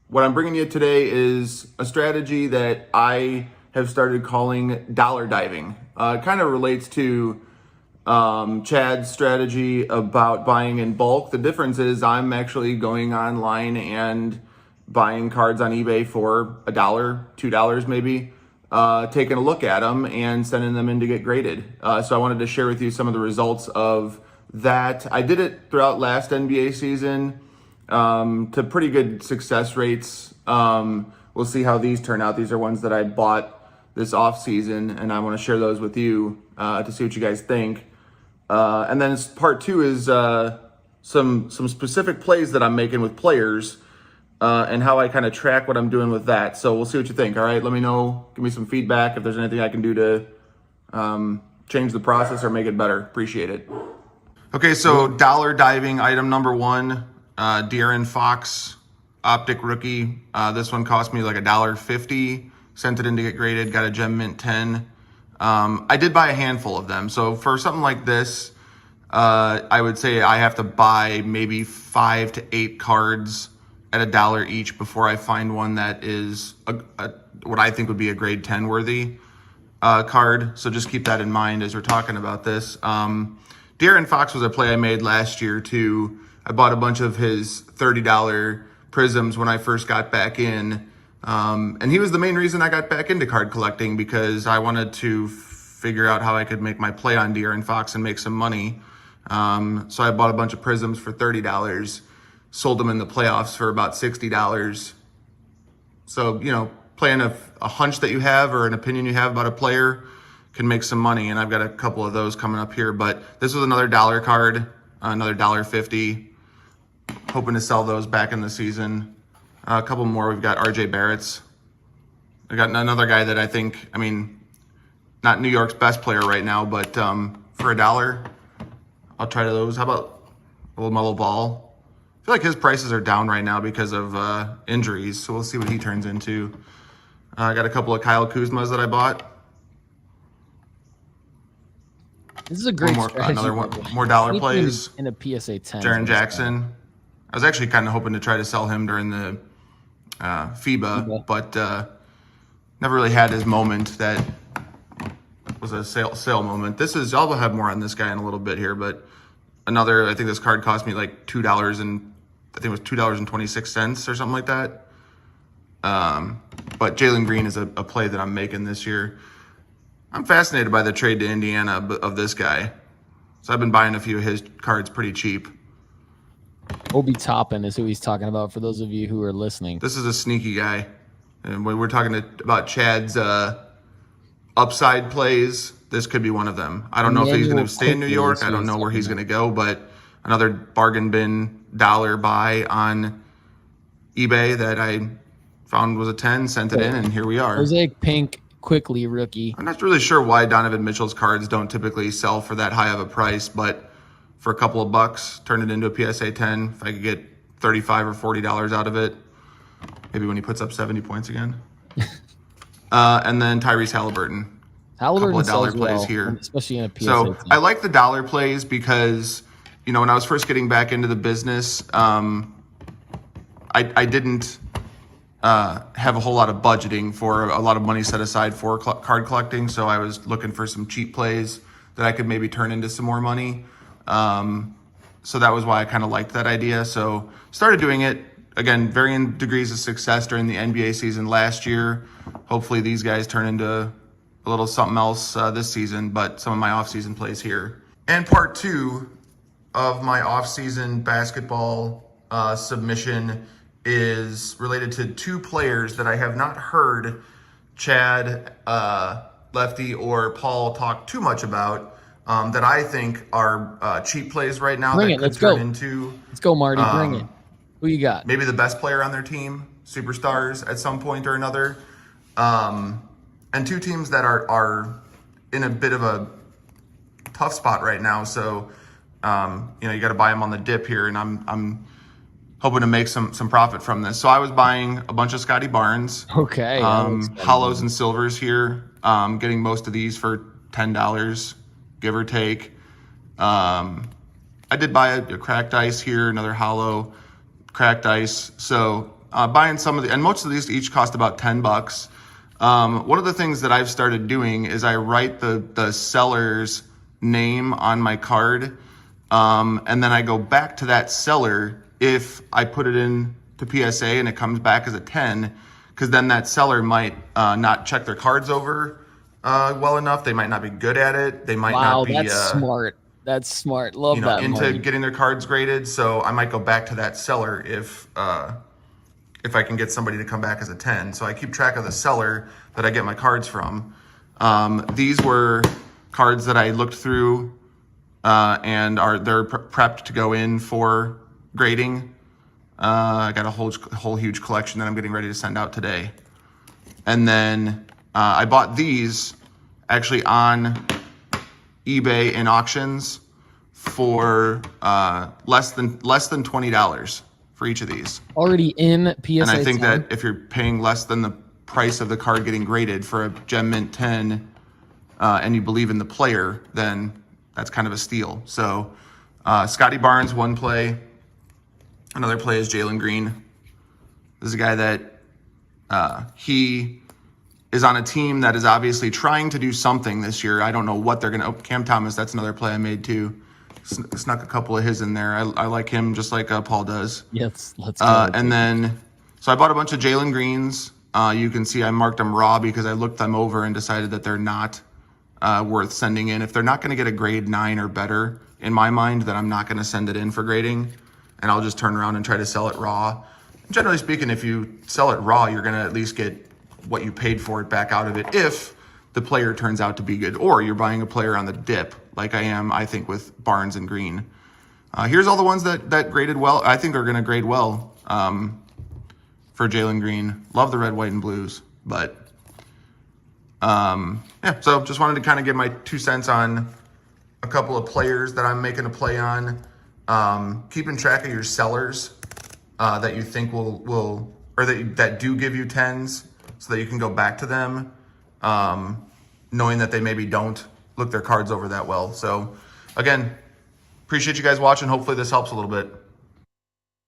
What I'm bringing you today is a strategy that I have started calling dollar diving. It kind of relates to Chad's strategy about buying in bulk. The difference is I'm actually going online and buying cards on eBay for $1, $2 maybe, taking a look at them and sending them in to get graded. So I wanted to share with you some of the results of that. I did it throughout last NBA season to pretty good success rates. We'll see how these turn out. These are ones that I bought this off season, and I want to share those with you to see what you guys think. And then part two is some specific plays that I'm making with players and how I kind of track what I'm doing with that. So we'll see what you think. All right, let me know. Give me some feedback if there's anything I can do to change the process or make it better. Appreciate it. Okay, so dollar diving item number one, De'Aaron Fox Optic Rookie. This one cost me like $1.50. Sent it in to get graded. Got a Gem Mint 10. I did buy a handful of them. So for something like this, I would say I have to buy maybe 5 to 8 cards at $1 each before I find one that is what I think would be a grade 10 worthy card. So just keep that in mind as we're talking about this. De'Aaron Fox was a play I made last year too. I bought a bunch of his $30 Prisms when I first got back in. And he was the main reason I got back into card collecting, because I wanted to figure out how I could make my play on De'Aaron Fox and make some money. So I bought a bunch of Prisms for $30, sold them in the playoffs for about $60. So, you know, playing a hunch that you have or an opinion you have about a player can make some money. And I've got a couple of those coming up here, but this was another dollar card, another $1.50. Hoping to sell those back in the season. A couple more. We've got RJ Barrett's. I got another guy that I think, I mean, not New York's best player right now, but for $1, I'll try those. How about LaMelo Ball? I feel like his prices are down right now because of injuries, so we'll see what he turns into. I got a couple of Kyle Kuzmas that I bought. This is a great strategy. Another one, more dollar plays. In a PSA 10. Jaren Jackson. I was actually kind of hoping to try to sell him during the FIBA, but never really had his moment that was a sale moment. This is, I'll have more on this guy in a little bit here, but another, I think this card cost me like $2 and I think it was $2.26 or something like that. But Jalen Green is a play that I'm making this year. I'm fascinated by the trade to Indiana of this guy. So I've been buying a few of his cards pretty cheap. Obi Toppin is who he's talking about for those of you who are listening. This is a sneaky guy. And when we're talking about Chad's upside plays, this could be one of them. I don't know if he's going to stay in New York. I don't know where he's going to go, but another bargain bin dollar buy on eBay that I found was a 10, sent it in, and here we are. Mosaic Pink Quickly rookie. I'm not really sure why Donovan Mitchell's cards don't typically sell for that high of a price, but for a couple of bucks, turn it into a PSA 10. If I could get $35 or $40 out of it, maybe when he puts up 70 points again. And then Tyrese Halliburton. A couple of dollar plays here. Especially in a PSA So 10. I like the dollar plays because, you know, when I was first getting back into the business, I didn't have a whole lot of budgeting for a lot of money set aside for card collecting. So I was looking for some cheap plays that I could maybe turn into some more money. So that was why I kind of liked that idea. So started doing it, again, varying degrees of success during the NBA season last year. Hopefully these guys turn into a little something else this season, but some of my off-season plays here. And part two of my off-season basketball submission is related to two players that I have not heard Chad, Lefty, or Paul talk too much about. That I think are cheap plays right now that could turn into. Let's go, Marty. Bring it. Who you got? Maybe the best player on their team, superstars at some point or another. And two teams that are in a bit of a tough spot right now. So, you got to buy them on the dip here, and I'm hoping to make some profit from this. So I was buying a bunch of Scotty Barnes, Okay. hollows and silvers here, getting most of these for $10, give or take. I did buy a cracked ice here, another hollow cracked ice. So buying some of the, and most of these each cost about $10. One of the things that I've started doing is I write the seller's name on my card, and then I go back to that seller if I put it in to PSA and it comes back as a 10, because then that seller might not check their cards over well enough. They might not be good at it. They might not be that's smart. That's smart. Love that. into Marty. getting their cards graded. So I might go back to that seller if I can get somebody to come back as a 10. So I keep track of the seller that I get my cards from. These were cards that I looked through and they're prepped to go in for grading. I got a whole huge collection that I'm getting ready to send out today. And then I bought these actually on eBay in auctions for less than $20 for each of these. Already in PSA. And I think 10? that if you're paying less than the price of the card getting graded for a Gem Mint 10 and you believe in the player, then that's kind of a steal. So Scotty Barnes, one play. Another play is Jalen Green. This is a guy that he is on a team that is obviously trying to do something this year. I don't know what they're going to... Oh, Cam Thomas, that's another play I made too. Snuck a couple of his in there. I like him just like Paul does. Yes, let's go. And then, so I bought a bunch of Jalen Greens. You can see I marked them raw because I looked them over and decided that they're not worth sending in. If they're not going to get a grade 9 or better, in my mind, then I'm not going to send it in for grading. And I'll just turn around and try to sell it raw. Generally speaking, if you sell it raw, you're going to at least get what you paid for it back out of it if the player turns out to be good, or you're buying a player on the dip like I am, I think, with Barnes and Green. Here's all the ones that graded well. I think are going to grade well for Jalen Green. Love the red, white, and blues. But yeah, so just wanted to kind of give my 2 cents on a couple of players that I'm making a play on. Keeping track of your sellers that you think will or that do give you 10s, so that you can go back to them, knowing that they maybe don't look their cards over that well. So again, appreciate you guys watching. Hopefully this helps a little bit.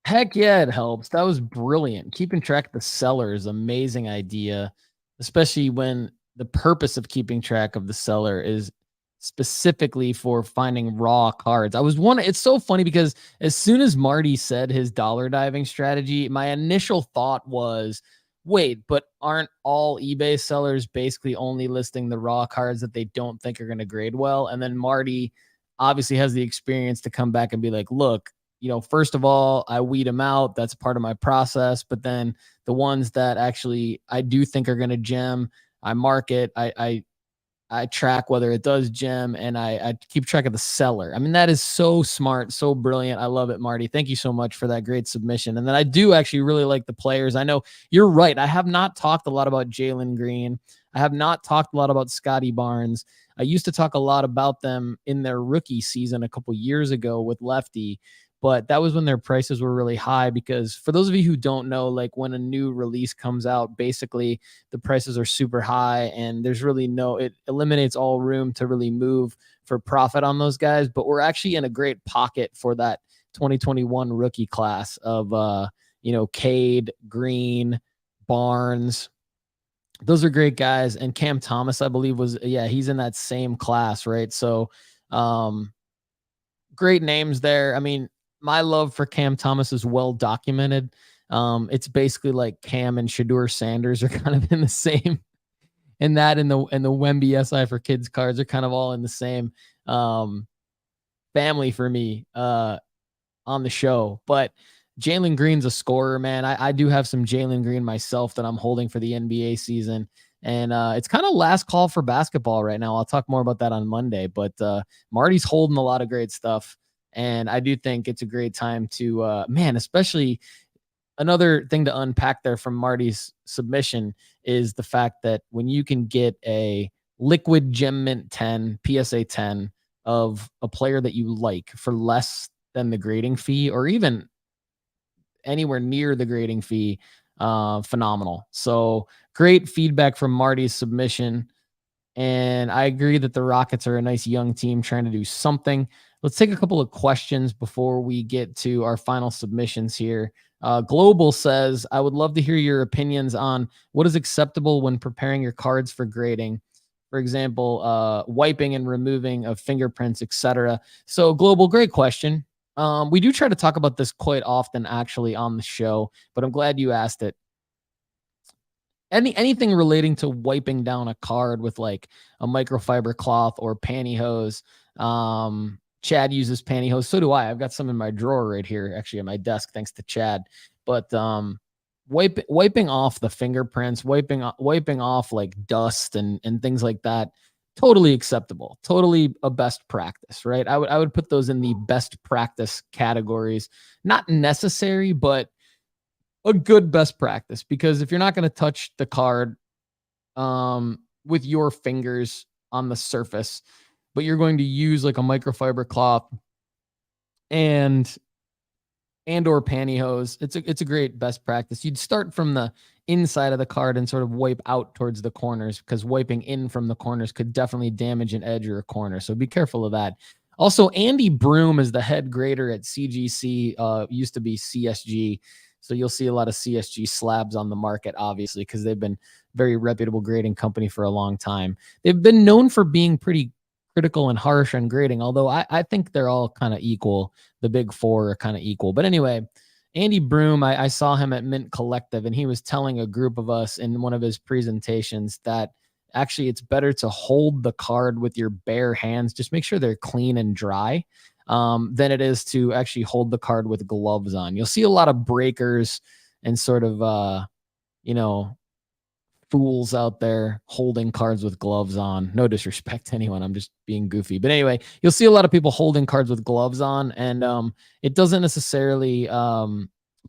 Heck yeah, it helps. That was brilliant. Keeping track of the seller is an amazing idea, especially when the purpose of keeping track of the seller is specifically for finding raw cards. It's so funny because as soon as Marty said his dollar diving strategy, my initial thought was, wait, but aren't all eBay sellers basically only listing the raw cards that they don't think are going to grade well? And then Marty obviously has the experience to come back and be like, look, first of all, I weed them out. That's part of my process. But then the ones that actually I do think are going to gem, I mark it. I track whether it does gem, and I keep track of the seller. I mean, that is so smart, so brilliant. I love it, Marty. Thank you so much for that great submission. And then I do actually really like the players. I know you're right. I have not talked a lot about Jalen Green. I have not talked a lot about Scotty Barnes. I used to talk a lot about them in their rookie season a couple years ago with Lefty, but that was when their prices were really high, because for those of you who don't know, like when a new release comes out, basically the prices are super high and there's really it eliminates all room to really move for profit on those guys. But we're actually in a great pocket for that 2021 rookie class of, Cade, Green, Barnes. Those are great guys. And Cam Thomas, I believe he's in that same class, right? So great names there. I mean, my love for Cam Thomas is well documented. It's basically like Cam and Shedeur Sanders are kind of in the same, and the Wemby SI for kids cards are kind of all in the same family for me on the show. But Jalen Green's a scorer, man. I do have some Jalen Green myself that I'm holding for the NBA season. And it's kind of last call for basketball right now. I'll talk more about that on Monday. But Marty's holding a lot of great stuff. And I do think it's a great time to, especially another thing to unpack there from Marty's submission is the fact that when you can get a liquid gem mint 10 PSA 10 of a player that you like for less than the grading fee, or even anywhere near the grading fee, phenomenal. So great feedback from Marty's submission. And I agree that the Rockets are a nice young team trying to do something. Let's take a couple of questions before we get to our final submissions here. Global says, I would love to hear your opinions on what is acceptable when preparing your cards for grading. For example, wiping and removing of fingerprints, etc. So Global, great question. We do try to talk about this quite often actually on the show, but I'm glad you asked it. Anything relating to wiping down a card with like a microfiber cloth or pantyhose. Chad uses pantyhose. So do I. I've got some in my drawer right here, actually at my desk, thanks to Chad. But wiping off the fingerprints, wiping off like dust and things like that, totally acceptable. Totally a best practice, right? I would put those in the best practice categories. Not necessary, but a good best practice, because if you're not going to touch the card with your fingers on the surface, but you're going to use like a microfiber cloth and or pantyhose, it's a great best practice. You'd start from the inside of the card and sort of wipe out towards the corners, because wiping in from the corners could definitely damage an edge or a corner. So be careful of that. Also, Andy Broom is the head grader at CGC, used to be CSG. So you'll see a lot of CSG slabs on the market, obviously, because they've been very reputable grading company for a long time. They've been known for being pretty critical and harsh on grading, although I think they're all kind of equal. The big four are kind of equal. But anyway, Andy Broom, I saw him at Mint Collective, and he was telling a group of us in one of his presentations that actually it's better to hold the card with your bare hands. Just make sure they're clean and dry. Than it is to actually hold the card with gloves on. You'll see a lot of breakers and sort of, fools out there holding cards with gloves on. No disrespect to anyone. I'm just being goofy. But anyway, you'll see a lot of people holding cards with gloves on, and it doesn't necessarily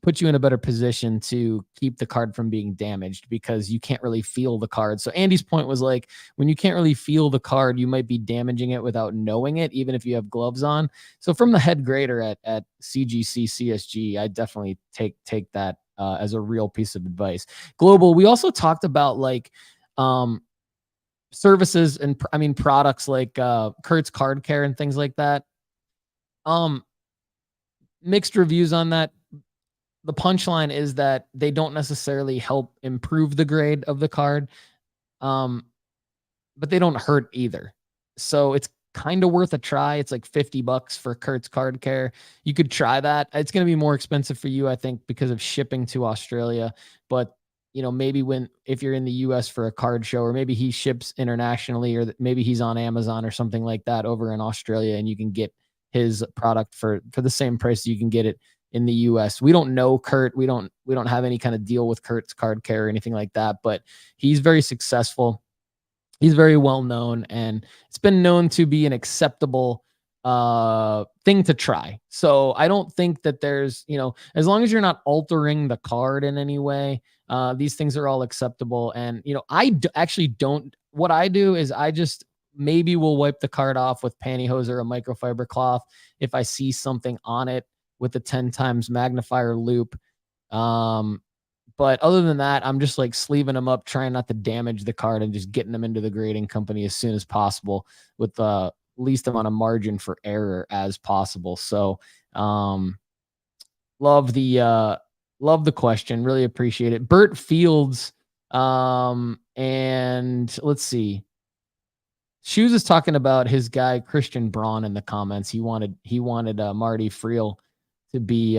put you in a better position to keep the card from being damaged, because you can't really feel the card. So Andy's point was like, when you can't really feel the card, you might be damaging it without knowing it, even if you have gloves on. So from the head grader at CGC CSG, I definitely take that as a real piece of advice. Global, we also talked about like services and products like Kurt's Card Care and things like that. Mixed reviews on that. The punchline is that they don't necessarily help improve the grade of the card, but they don't hurt either. So it's kind of worth a try. It's like $50 for Kurt's Card Care. You could try that. It's going to be more expensive for you, I think, because of shipping to Australia. But maybe if you're in the US for a card show, or maybe he ships internationally, or maybe he's on Amazon or something like that over in Australia, and you can get his product for the same price you can get it in the US. We don't know Kurt. We don't have any kind of deal with Kurt's Card Care or anything like that, but he's very successful. He's very well known, and it's been known to be an acceptable thing to try. So I don't think that there's, as long as you're not altering the card in any way, these things are all acceptable. And, actually don't, what I do is I just maybe will wipe the card off with pantyhose or a microfiber cloth if I see something on it with the 10 times magnifier loop. But other than that, I'm just like sleeving them up, trying not to damage the card, and just getting them into the grading company as soon as possible with the least amount of margin for error as possible. So, love the question. Really appreciate it. Bert Fields. And let's see. Shoes is talking about his guy, Christian Braun, in the comments. He wanted Marty Friel to be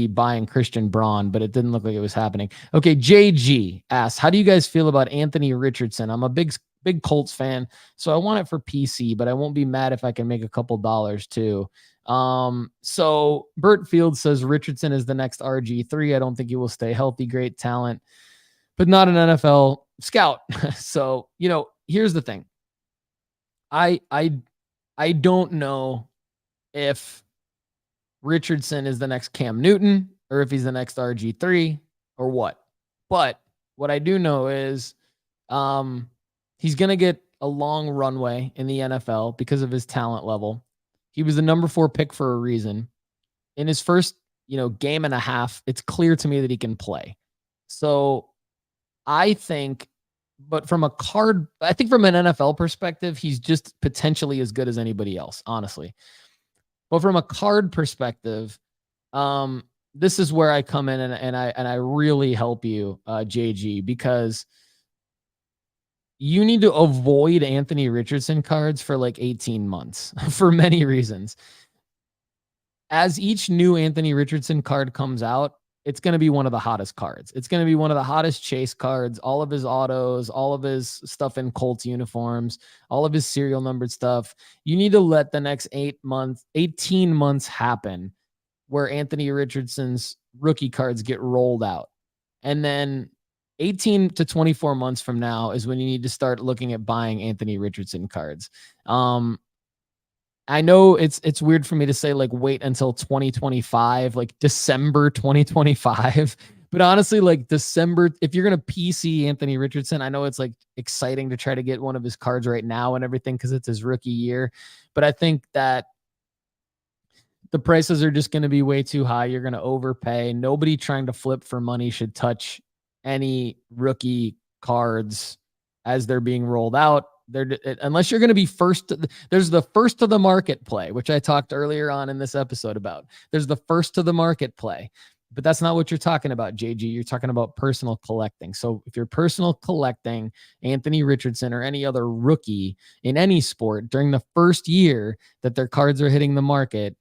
buying Christian Braun, but it didn't look like it was happening. Okay, JG asks, how do you guys feel about Anthony Richardson? I'm a big Colts fan, so I want it for PC, but I won't be mad if I can make a couple dollars too. So Bert Field says Richardson is the next RG3. I don't think he will stay healthy. Great talent, but not an NFL scout. So, here's the thing. I don't know if Richardson is the next Cam Newton, or if he's the next RG3 or what. But what I do know is he's going to get a long runway in the NFL because of his talent level. He was the number 4 pick for a reason. In his first, game and a half, it's clear to me that he can play. So I think, but from an NFL perspective, he's just potentially as good as anybody else, honestly. But from a card perspective, this is where I come in and I really help you, JG, because you need to avoid Anthony Richardson cards for like 18 months for many reasons. As each new Anthony Richardson card comes out, it's going to be one of the hottest cards. It's going to be one of the hottest chase cards, all of his autos, all of his stuff in Colts uniforms, all of his serial numbered stuff. You need to let the next 18 months happen where Anthony Richardson's rookie cards get rolled out. And then 18 to 24 months from now is when you need to start looking at buying Anthony Richardson cards. I know it's weird for me to say like wait until 2025, like December 2025. But honestly, like December, if you're going to PC Anthony Richardson, I know it's like exciting to try to get one of his cards right now and everything because it's his rookie year. But I think that the prices are just going to be way too high. You're going to overpay. Nobody trying to flip for money should touch any rookie cards as they're being rolled out. Unless you're going to be first. There's the first to the market play, which I talked earlier on in this episode about. There's the first to the market play, but that's not what you're talking about, JG. You're talking about personal collecting. So if you're personal collecting Anthony Richardson or any other rookie in any sport during the first year that their cards are hitting the market,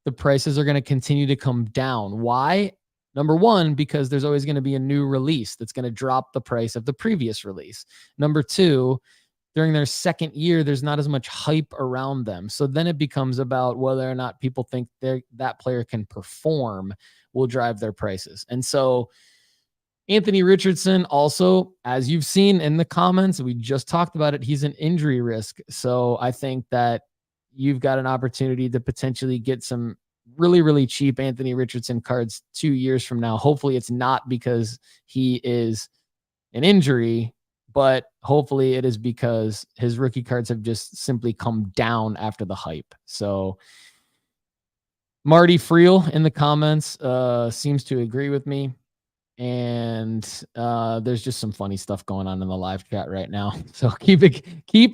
the prices are going to continue to come down. Why? Number one, because there's always going to be a new release that's going to drop the price of the previous release. Number two, during their second year, there's not as much hype around them. So then it becomes about whether or not people think that player can perform will drive their prices. And so Anthony Richardson also, as you've seen in the comments, we just talked about it, he's an injury risk. So I think that you've got an opportunity to potentially get some really, really cheap Anthony Richardson cards 2 years from now. Hopefully it's not because he is an injury, but hopefully it is because his rookie cards have just simply come down after the hype. So Marty Friel in the comments seems to agree with me. And there's just some funny stuff going on in the live chat right now. So keep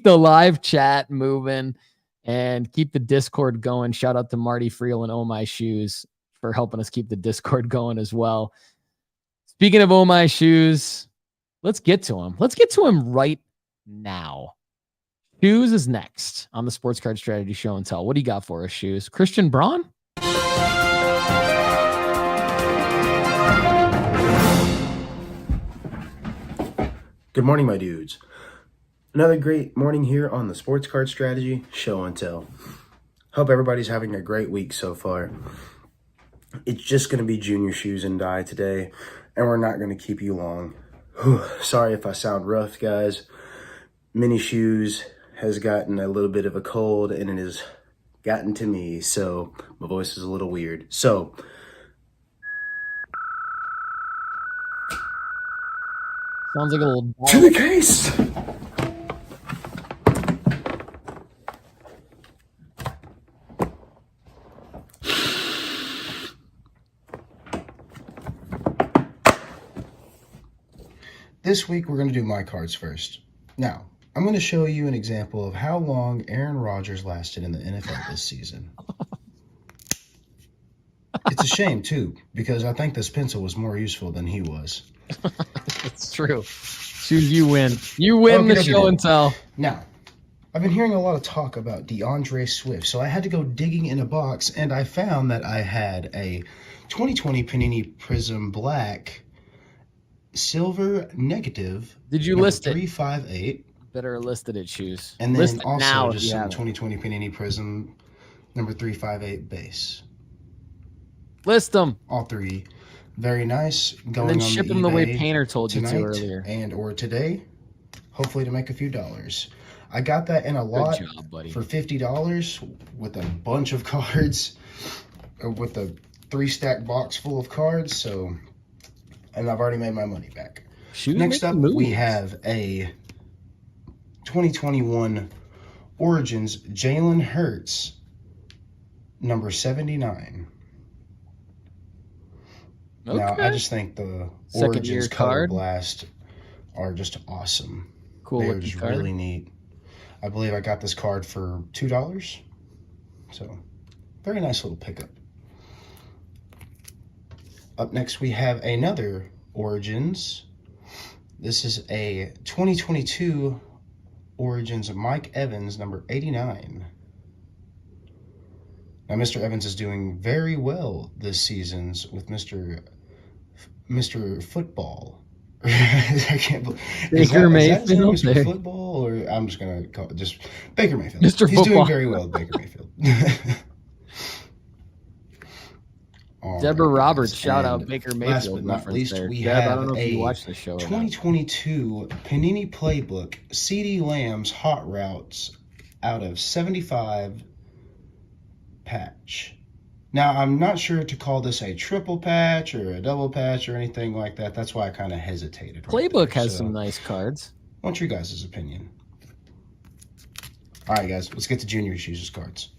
the live chat moving and keep the Discord going. Shout out to Marty Friel and Oh My Shoes for helping us keep the Discord going as well. Speaking of Oh My Shoes, let's get to him. Let's get to him right now. Shoes is next on the Sports Card Strategy Show and Tell. What do you got for us, Shoes? Christian Braun? Good morning, my dudes. Another great morning here on the Sports Card Strategy Show and Tell. Hope everybody's having a great week so far. It's just going to be Junior Shoes and Die today, and we're not going to keep you long. Sorry if I sound rough, guys. Mini Shoes has gotten a little bit of a cold, and it has gotten to me, so my voice is a little weird. So, Sounds like a little ball. to the case! This week, we're going to do my cards first. Now, I'm going to show you an example of how long Aaron Rodgers lasted in the NFL this season. It's a shame, too, because I think this pencil was more useful than he was. It's true. Shoes, you win. You win the show and tell. Now, I've been hearing a lot of talk about DeAndre Swift, so I had to go digging in a box, and I found that I had a 2020 Panini Prism Black Silver Negative. Did you list it? 358. Better listed it, Shoes. And then List it also now just if you some have it. 2020 Panini Prism number 358 base. List them. All three. Very nice. Going And then on ship the them the way eBay Painter told you tonight to earlier. and or today, hopefully to make a few dollars. I got that in a lot job, buddy. for $50 with a bunch of cards, with a 3-stack box full of cards. So, and I've already made my money back. Shoes Next up, making moves. we have a 2021 Origins Jalen Hurts, number 79. Okay. Now, I just think the Second year Origins Color card. Blast are just awesome. Cool They're looking just card. really neat. I believe I got this card for $2. So, very nice little pickup. Up next, we have another Origins. This is a 2022 Origins Mike Evans, number 89. Now, Mr. Evans is doing very well this season with Mr. Football. I can't believe Baker Mayfield. Mayfield. Mr. Football, or I'm just gonna call it just Baker Mayfield. Mr. He's Football. doing very well with Baker Mayfield. All Deborah right, Roberts, guys. shout And out Baker last Mayfield. but not reference least, there. we Deb, I have don't know if you a watched the show. Or not. 2022 Panini Playbook CeeDee Lamb's Hot Routes out of 75 patch. Now, I'm not sure to call this a triple patch or a double patch or anything like that. That's why I kind of hesitated. Playbook has some nice cards. I want your guys' opinion. All right, guys, let's get to Junior Shoes' cards.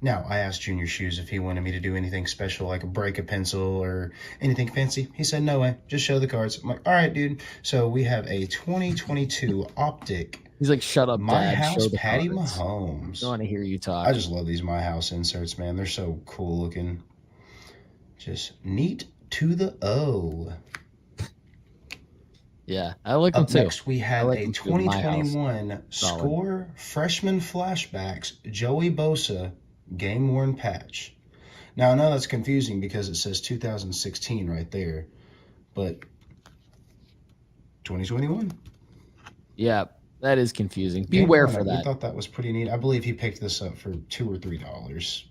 Now, I asked Junior Shoes if he wanted me to do anything special, like break a pencil or anything fancy. He said, no way, just show the cards. I'm like, all right, dude. So we have a 2022 Optic He's like, shut up, My Dad. House Show the Patty cards. Mahomes. I want to hear you talk. I just love these My House inserts, man. They're so cool looking. Just neat to the O. Yeah, I like them Up too. next, we have like a them too. My House. 2021 Solid. Score Freshman Flashbacks Joey Bosa Game Worn Patch. Now, I know that's confusing because it says 2016 right there, but 2021. Yeah, that is confusing. Beware for We that. thought that was pretty neat. I believe he picked this up for $2 or $3.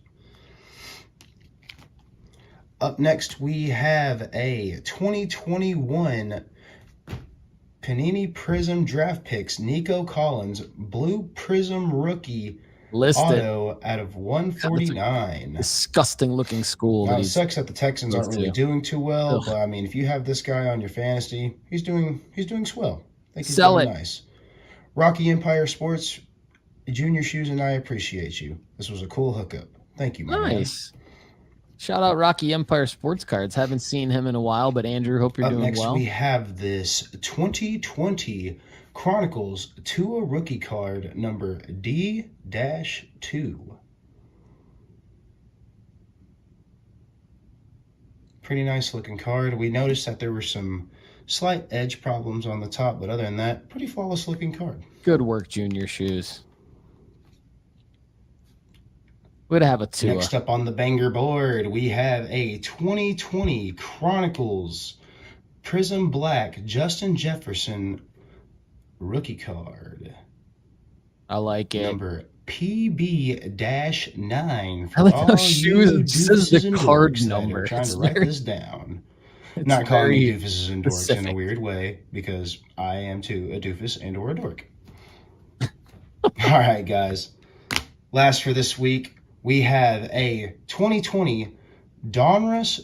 Up next, we have a 2021 Panini Prism Draft Picks Nico Collins Blue Prism Rookie Listed. Auto out of 149. Disgusting looking school. Now, that it he's- sucks that the Texans aren't really doing too well, Ugh. but I mean, if you have this guy on your fantasy, he's doing swell. I think he's Sell doing it. nice. Rocky Empire Sports, Junior Shoes, and I appreciate you. This was a cool hookup. Thank you, my man. Nice. Shout out Rocky Empire Sports Cards. Haven't seen him in a while, but Andrew, hope you're Up doing next, well. we have this 2020 Chronicles Tua rookie card number D-2. Pretty nice looking card. We noticed that there were some slight edge problems on the top, but other than that, pretty flawless looking card. Good work, Junior Shoes. We'd have a Tua. Next up on the banger board, we have a 2020 Chronicles Prism Black Justin Jefferson rookie card. I like it. Number PB-9 for I like all how you Shoes says doofus the and card dorks that are number. trying It's to write very- this down. It's Not calling very you doofuses and dorks in specific. a weird way, because I am too a doofus and or a dork. All right, guys. Last for this week, we have a 2020 Donruss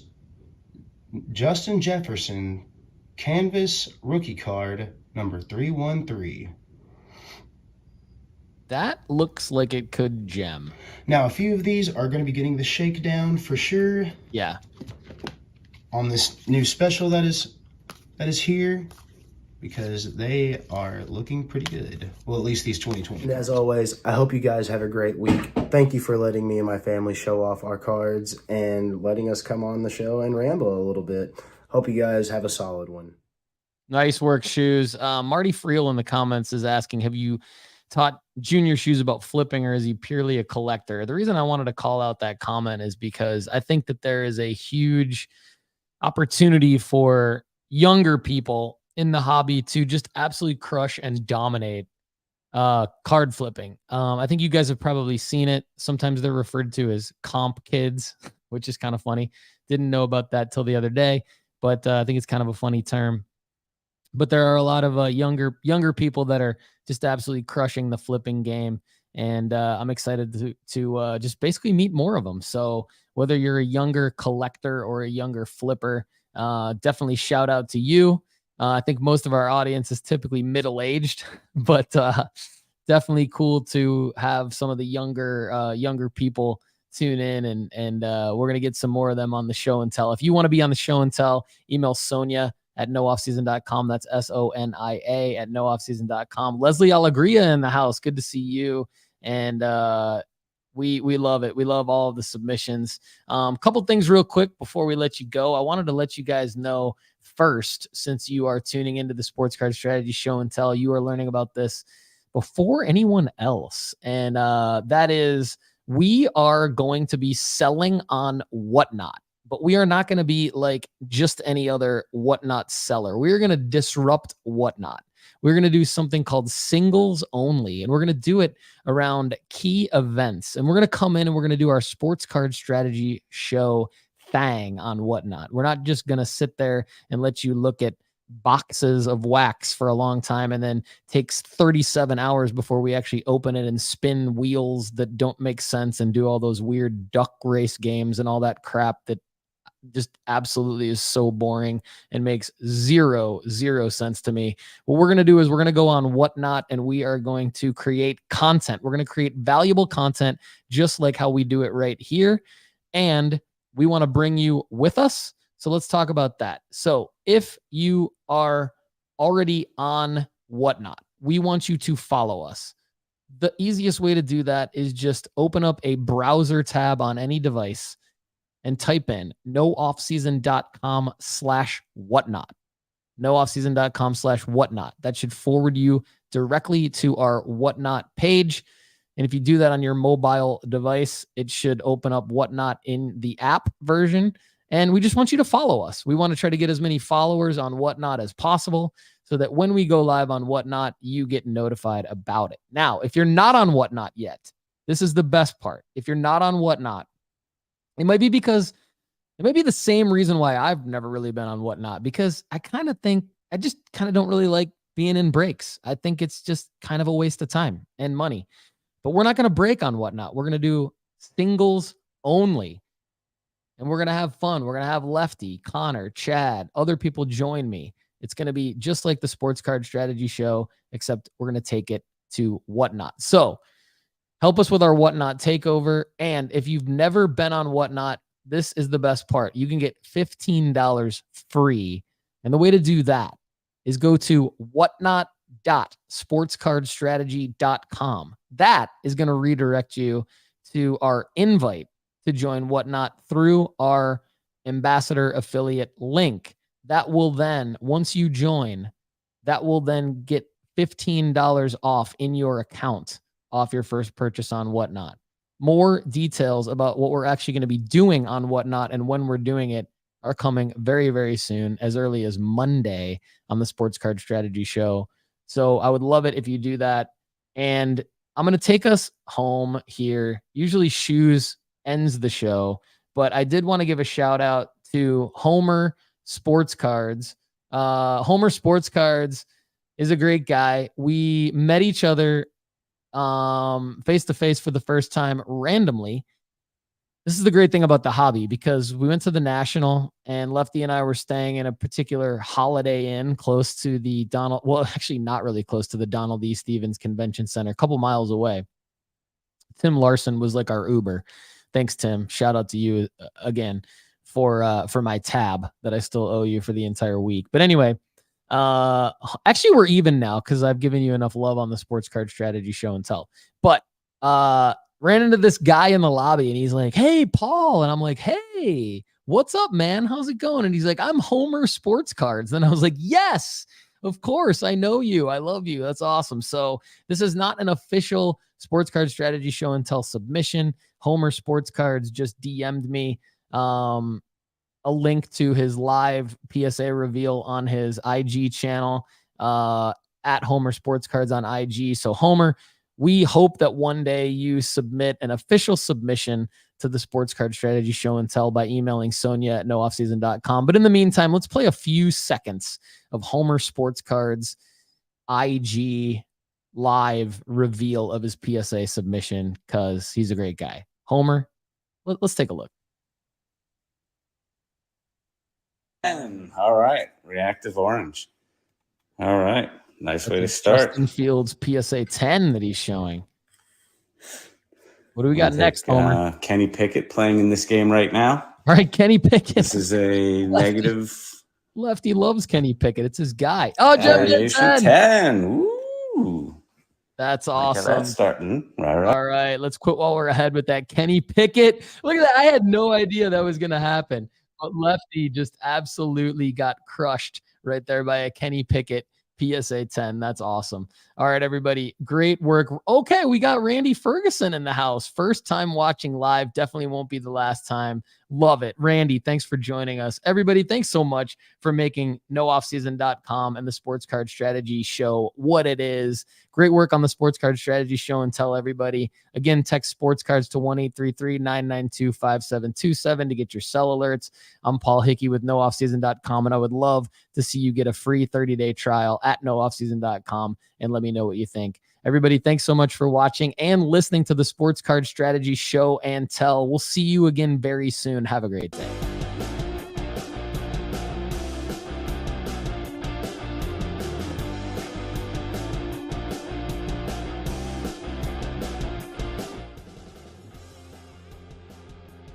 Justin Jefferson Canvas rookie card number 313. That looks like it could gem. Now, a few of these are going to be getting the shakedown for sure Yeah. on this new special that is here, because they are looking pretty good. Well, at least these 2020. And as always, I hope you guys have a great week. Thank you for letting me and my family show off our cards and letting us come on the show and ramble a little bit. Hope you guys have a solid one. Nice work, Shoes. Marty Friel in the comments is asking, have you taught Junior Shoes about flipping, or is he purely a collector? The reason I wanted to call out that comment is because I think that there is a huge opportunity for younger people in the hobby to just absolutely crush and dominate card flipping. I think you guys have probably seen it. Sometimes they're referred to as comp kids, which is kind of funny. Didn't know about that till the other day, but I think it's kind of a funny term. But there are a lot of younger people that are just absolutely crushing the flipping game, and I'm excited to just basically meet more of them. So whether you're a younger collector or a younger flipper, definitely shout out to you. I think most of our audience is typically middle-aged, but definitely cool to have some of the younger people tune in, and we're going to get some more of them on the show and tell. If you want to be on the show and tell, email Sonia at nooffseason.com. That's SONIA at nooffseason.com. Leslie Alegria in the house. Good to see you. And we love it. We love all of the submissions. Couple things real quick before we let you go. I wanted to let you guys know first, since you are tuning into the Sports Card Strategy Show and Tell, you are learning about this before anyone else. And that is, we are going to be selling on Whatnot. But we are not going to be like just any other Whatnot seller. We're going to disrupt Whatnot. We're going to do something called singles only, and we're going to do it around key events. And we're going to come in and we're going to do our Sports Card Strategy Show thing on Whatnot. We're not just going to sit there and let you look at boxes of wax for a long time and then takes 37 hours before we actually open it and spin wheels that don't make sense and do all those weird duck race games and all that crap that just absolutely is so boring and makes zero sense to me. What we're going to do is we're going to go on Whatnot and we are going to create content. We're going to create valuable content just like how we do it right here. And we want to bring you with us. So let's talk about that. So if you are already on Whatnot, we want you to follow us. The easiest way to do that is just open up a browser tab on any device and type in nooffseason.com/whatnot. nooffseason.com/whatnot. That should forward you directly to our Whatnot page. And if you do that on your mobile device, it should open up Whatnot in the app version. And we just want you to follow us. We want to try to get as many followers on Whatnot as possible so that when we go live on Whatnot, you get notified about it. Now, if you're not on Whatnot yet, this is the best part. If you're not on Whatnot, it might be because it might be the same reason why I've never really been on Whatnot, because I kind of think I just kind of don't really like being in breaks. I think it's just kind of a waste of time and money. But we're not going to break on Whatnot. We're going to do singles only. And we're going to have fun. We're going to have Lefty, Connor, Chad, other people join me. It's going to be just like the Sports Card Strategy Show, except we're going to take it to Whatnot. So help us with our Whatnot takeover. And if you've never been on Whatnot, this is the best part. You can get $15 free. And the way to do that is go to whatnot.sportscardstrategy.com. That is going to redirect you to our invite to join Whatnot through our ambassador affiliate link. That will then, once you join, that will then get $15 off in your account off your first purchase on Whatnot. More details about what we're actually going to be doing on Whatnot and when we're doing it are coming very, very soon, as early as Monday on the Sports Card Strategy Show. So I would love it if you do that. And I'm going to take us home here. Usually Shoes ends the show, but I did want to give a shout out to Homer Sports Cards. Homer Sports Cards is a great guy. We met each other face to face for the first time randomly. This is the great thing about the hobby, because we went to the National and Lefty and I were staying in a particular Holiday Inn close to the actually not really close to the Donald E. Stevens Convention Center, a couple miles away. Tim Larson was like our Uber. Thanks, Tim. Shout out to you again for my tab that I still owe you for the entire week. But anyway, actually we're even now because I've given you enough love on the Sports Card Strategy Show and Tell. But ran into this guy in the lobby and he's like, "Hey, Paul." And I'm like, "Hey, what's up, man? How's it going?" And he's like, "I'm Homer Sports Cards." And I was like, "Yes, of course. I know you. I love you. That's awesome." So this is not an official Sports Card Strategy Show and Tell submission. Homer Sports Cards just DM'd me a link to his live PSA reveal on his IG channel at Homer Sports Cards on IG. So Homer, we hope that one day you submit an official submission to the Sports Card Strategy Show and Tell by emailing Sonia at nooffseason.com. But in the meantime, let's play a few seconds of Homer Sports Cards IG live reveal of his PSA submission, because he's a great guy. Homer, let's take a look. All right. Reactive orange. All right. Nice way to start. Justin Fields PSA 10 that he's showing. What do we got next, Homer? Kenny Pickett playing in this game right now. All right, Kenny Pickett. This is a negative. Lefty loves Kenny Pickett. It's his guy. Oh, Jeff 10. Ooh. That's awesome. That's starting. All right, let's quit while we're ahead with that. Kenny Pickett. Look at that. I had no idea that was going to happen. But Lefty just absolutely got crushed right there by a Kenny Pickett PSA 10. That's awesome. All right, everybody. Great work. Okay, we got Randy Ferguson in the house. First time watching live. Definitely won't be the last time. Love it. Randy, thanks for joining us. Everybody, thanks so much for making nooffseason.com and the Sports Card Strategy Show what it is. Great work on the Sports Card Strategy Show, and tell everybody. Again, text sports cards to 1-833-992-5727 to get your sell alerts. I'm Paul Hickey with nooffseason.com, and I would love to see you get a free 30-day trial at nooffseason.com and let me know what you think. Everybody, thanks so much for watching and listening to the Sports Card Strategy Show and Tell. We'll see you again very soon. Have a great day.